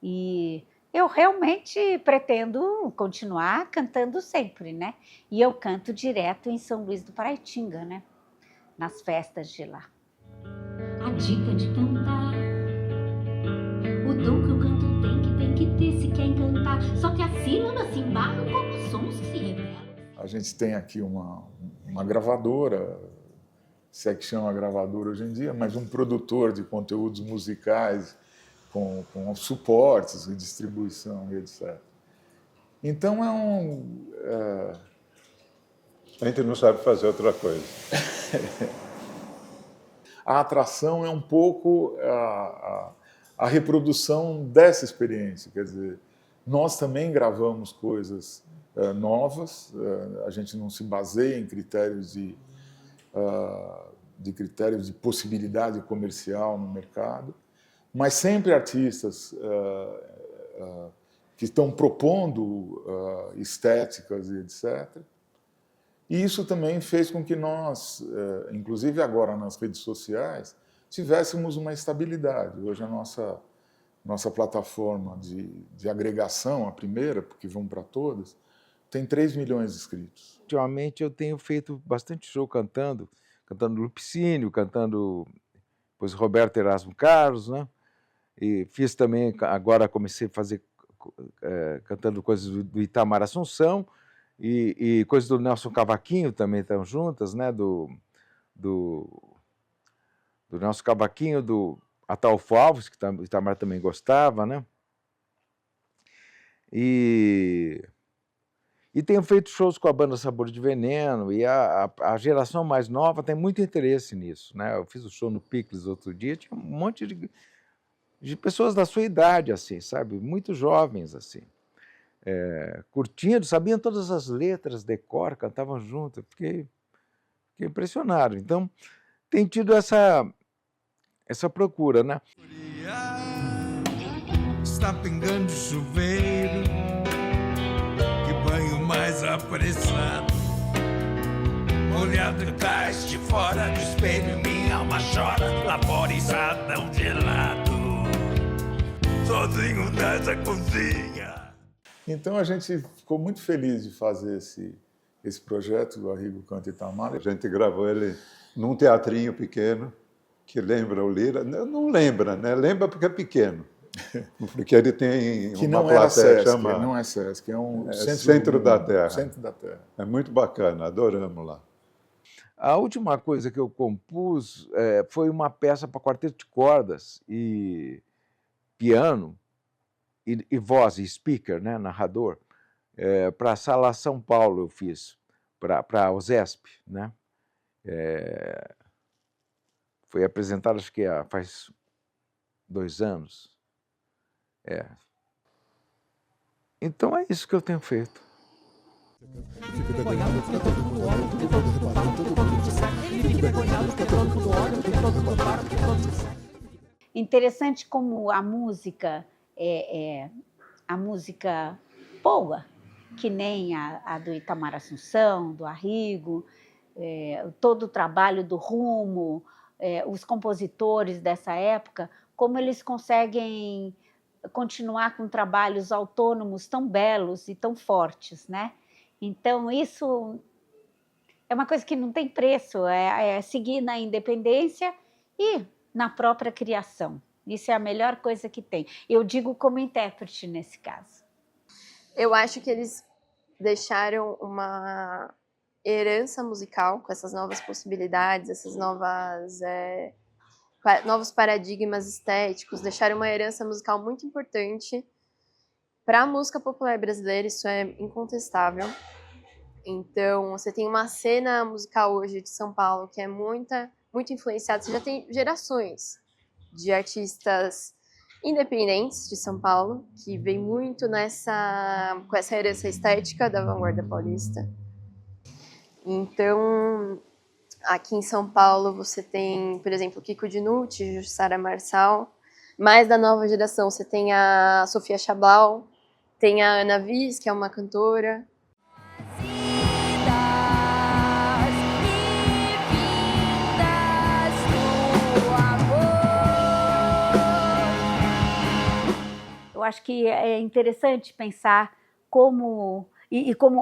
E eu realmente pretendo continuar cantando sempre, né? E eu canto direto em São Luís do Paraitinga, né? Nas festas de lá. A dica de cantar, o dom que o canto tem que ter se quer encantar. Só que as sílabas se embarcam como sons que se revelam. A gente tem aqui uma gravadora, se é que chama gravadora hoje em dia, mas um produtor de conteúdos musicais com suportes, distribuição e etc. Então A gente não sabe fazer outra coisa. A atração é um pouco a reprodução dessa experiência. Quer dizer, nós também gravamos coisas novas, a gente não se baseia em critérios de possibilidade comercial no mercado, mas sempre artistas que estão propondo estéticas e etc. E isso também fez com que nós, inclusive agora nas redes sociais, tivéssemos uma estabilidade. Hoje a nossa plataforma de agregação, a primeira, porque vão para todas, tem 3 milhões de inscritos. Ultimamente eu tenho feito bastante show cantando Lupicínio, cantando depois Roberto Erasmo Carlos, né? E fiz também, agora comecei a fazer cantando coisas do Itamar Assunção, e coisas do Nelson Cavaquinho também estão juntas, né? Do Nelson Cavaquinho, do Ataulfo Alves, que o Itamar também gostava, né? E tenho feito shows com a banda Sabor de Veneno, e a geração mais nova tem muito interesse nisso, né? Eu fiz o show no Picles outro dia, tinha um monte de pessoas da sua idade, assim, sabe? Muito jovens, assim. Curtindo, sabiam todas as letras de cor, cantavam junto. Fiquei impressionado. Então, tem tido essa procura, né? Está pingando chuveiro, que banho mais apressado. Olhado atrás de fora do espelho, minha alma chora, lá fora enxadão gelado, sozinho nessa cozinha. Então a gente ficou muito feliz de fazer esse projeto do Arrigo Canta Itamar. A gente gravou ele num teatrinho pequeno, que lembra o Lira. Não lembra, né? Lembra porque é pequeno. Porque ele tem que uma não era plateia Sesc, chamada... não é Sesc, é um Centro da Terra. Centro da Terra. É muito bacana, adoramos lá. A última coisa que eu compus foi uma peça para quarteto de cordas e piano, e voz, e speaker, né, narrador, para a Sala São Paulo eu fiz, para a USESP, né? Foi apresentado, acho que faz 2 anos. Então é isso que eu tenho feito. Interessante como a música a música boa, que nem a do Itamar Assunção, do Arrigo, todo o trabalho do Rumo, os compositores dessa época, como eles conseguem continuar com trabalhos autônomos tão belos e tão fortes, né? Então, isso é uma coisa que não tem preço, é seguir na independência e na própria criação. Isso é a melhor coisa que tem. Eu digo como intérprete nesse caso. Eu acho que eles deixaram uma herança musical com essas novas possibilidades, esses novos paradigmas estéticos, deixaram uma herança musical muito importante para a música popular brasileira, isso é incontestável. Então, você tem uma cena musical hoje de São Paulo que é muito influenciada, você já tem gerações de artistas independentes de São Paulo, que vem muito com essa herança estética da vanguarda paulista. Então, aqui em São Paulo você tem, por exemplo, Kiko Dinucci, Jussara Marçal. Mais da nova geração você tem a Sofia Chablau, tem a Ana Viz, que é uma cantora. Eu acho que é interessante pensar como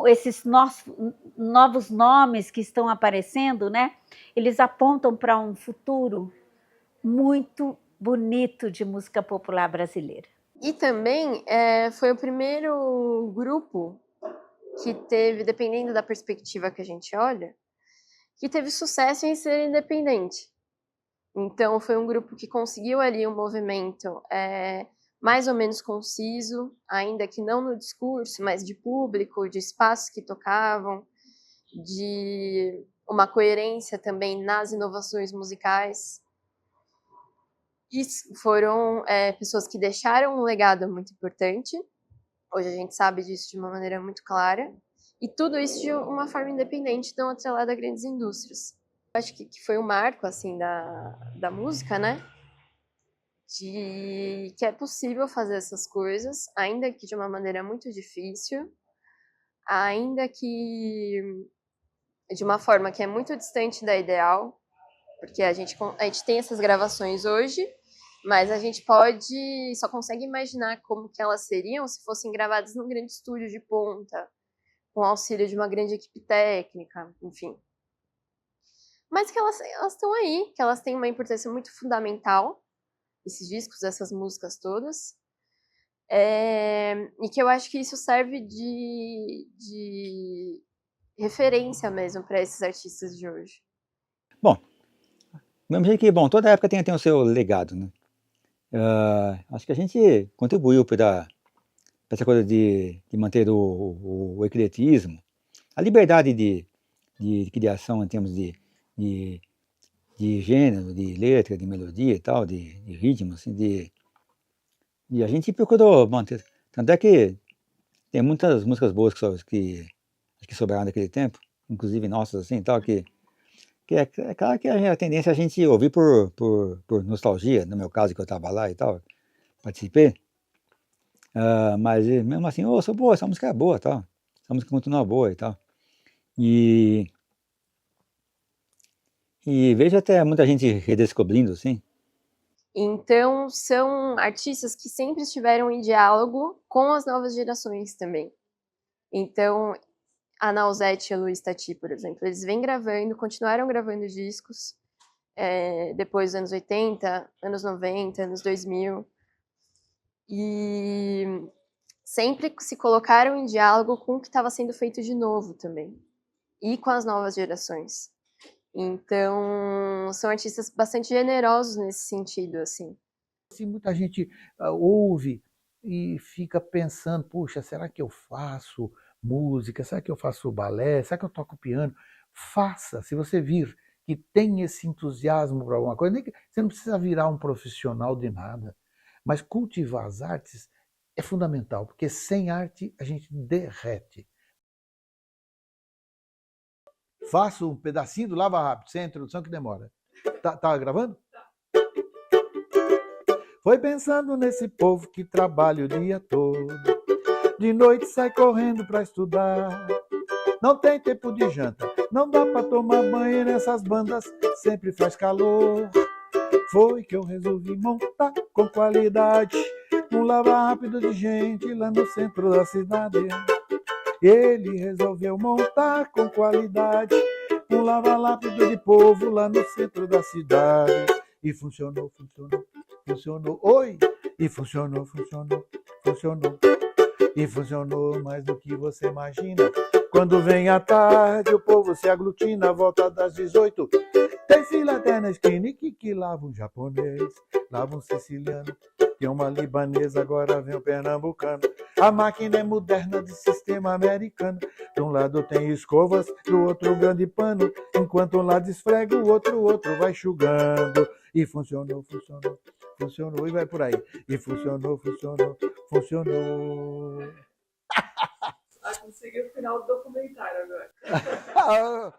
esses novos nomes que estão aparecendo, né, eles apontam para um futuro muito bonito de música popular brasileira. E também foi o primeiro grupo que teve, dependendo da perspectiva que a gente olha, que teve sucesso em ser independente. Então, foi um grupo que conseguiu ali um movimento mais ou menos conciso, ainda que não no discurso, mas de público, de espaços que tocavam, de uma coerência também nas inovações musicais. E foram pessoas que deixaram um legado muito importante. Hoje a gente sabe disso de uma maneira muito clara. E tudo isso de uma forma independente, não atrelada a grandes indústrias. Eu acho que foi um marco assim, da música, né? De que é possível fazer essas coisas, ainda que de uma maneira muito difícil, ainda que de uma forma que é muito distante da ideal, porque a gente tem essas gravações hoje, mas a gente só consegue imaginar como que elas seriam se fossem gravadas num grande estúdio de ponta, com o auxílio de uma grande equipe técnica, enfim. Mas que elas estão aí, que elas têm uma importância muito fundamental, esses discos, essas músicas todas, e que eu acho que isso serve de referência mesmo para esses artistas de hoje. Bom, do mesmo jeito que, toda época tem o seu legado, né? Acho que a gente contribuiu para essa coisa de manter o ecletismo, a liberdade de criação em termos de gênero, de letra, de melodia e tal, de ritmo, assim, e a gente procurou manter. Tanto é que tem muitas músicas boas que sobraram daquele tempo, inclusive nossas, assim, tal, que é claro que a tendência é a gente ouvir por nostalgia, no meu caso, que eu estava lá e tal, participei, mas mesmo assim, sou boa, essa música é boa, tal, essa música continua boa e tal. E vejo até muita gente redescobrindo, assim. Então, são artistas que sempre estiveram em diálogo com as novas gerações também. Então, a Nausete e a Luiz Tati, por exemplo, eles vêm gravando, continuaram gravando discos depois dos anos 80, anos 90, anos 2000. E sempre se colocaram em diálogo com o que estava sendo feito de novo também. E com as novas gerações. Então, são artistas bastante generosos nesse sentido, assim. Muita gente ouve e fica pensando, puxa, será que eu faço música? Será que eu faço balé? Será que eu toco piano? Faça, se você vir que tem esse entusiasmo para alguma coisa, você não precisa virar um profissional de nada, mas cultivar as artes é fundamental, porque sem arte a gente derrete. Faço um pedacinho do Lava Rápido, sem a introdução que demora. Tá gravando? Foi pensando nesse povo que trabalha o dia todo, de noite sai correndo para estudar, não tem tempo de janta, não dá para tomar banho nessas bandas, sempre faz calor. Foi que eu resolvi montar com qualidade um Lava Rápido de gente lá no centro da cidade. Ele resolveu montar com qualidade um lava-rápido de povo lá no centro da cidade. E funcionou. Oi! E funcionou. E funcionou mais do que você imagina. Quando vem a tarde, o povo se aglutina, volta das 18. Tem fila até na esquina e que lava um japonês, lava um siciliano, tem uma libanesa, agora vem um pernambucano. A máquina é moderna de sistema americano. De um lado tem escovas, do outro grande pano. Enquanto um lado esfrega, o outro vai enxugando. E funcionou. E vai por aí. E funcionou. Conseguiu o final do documentário agora.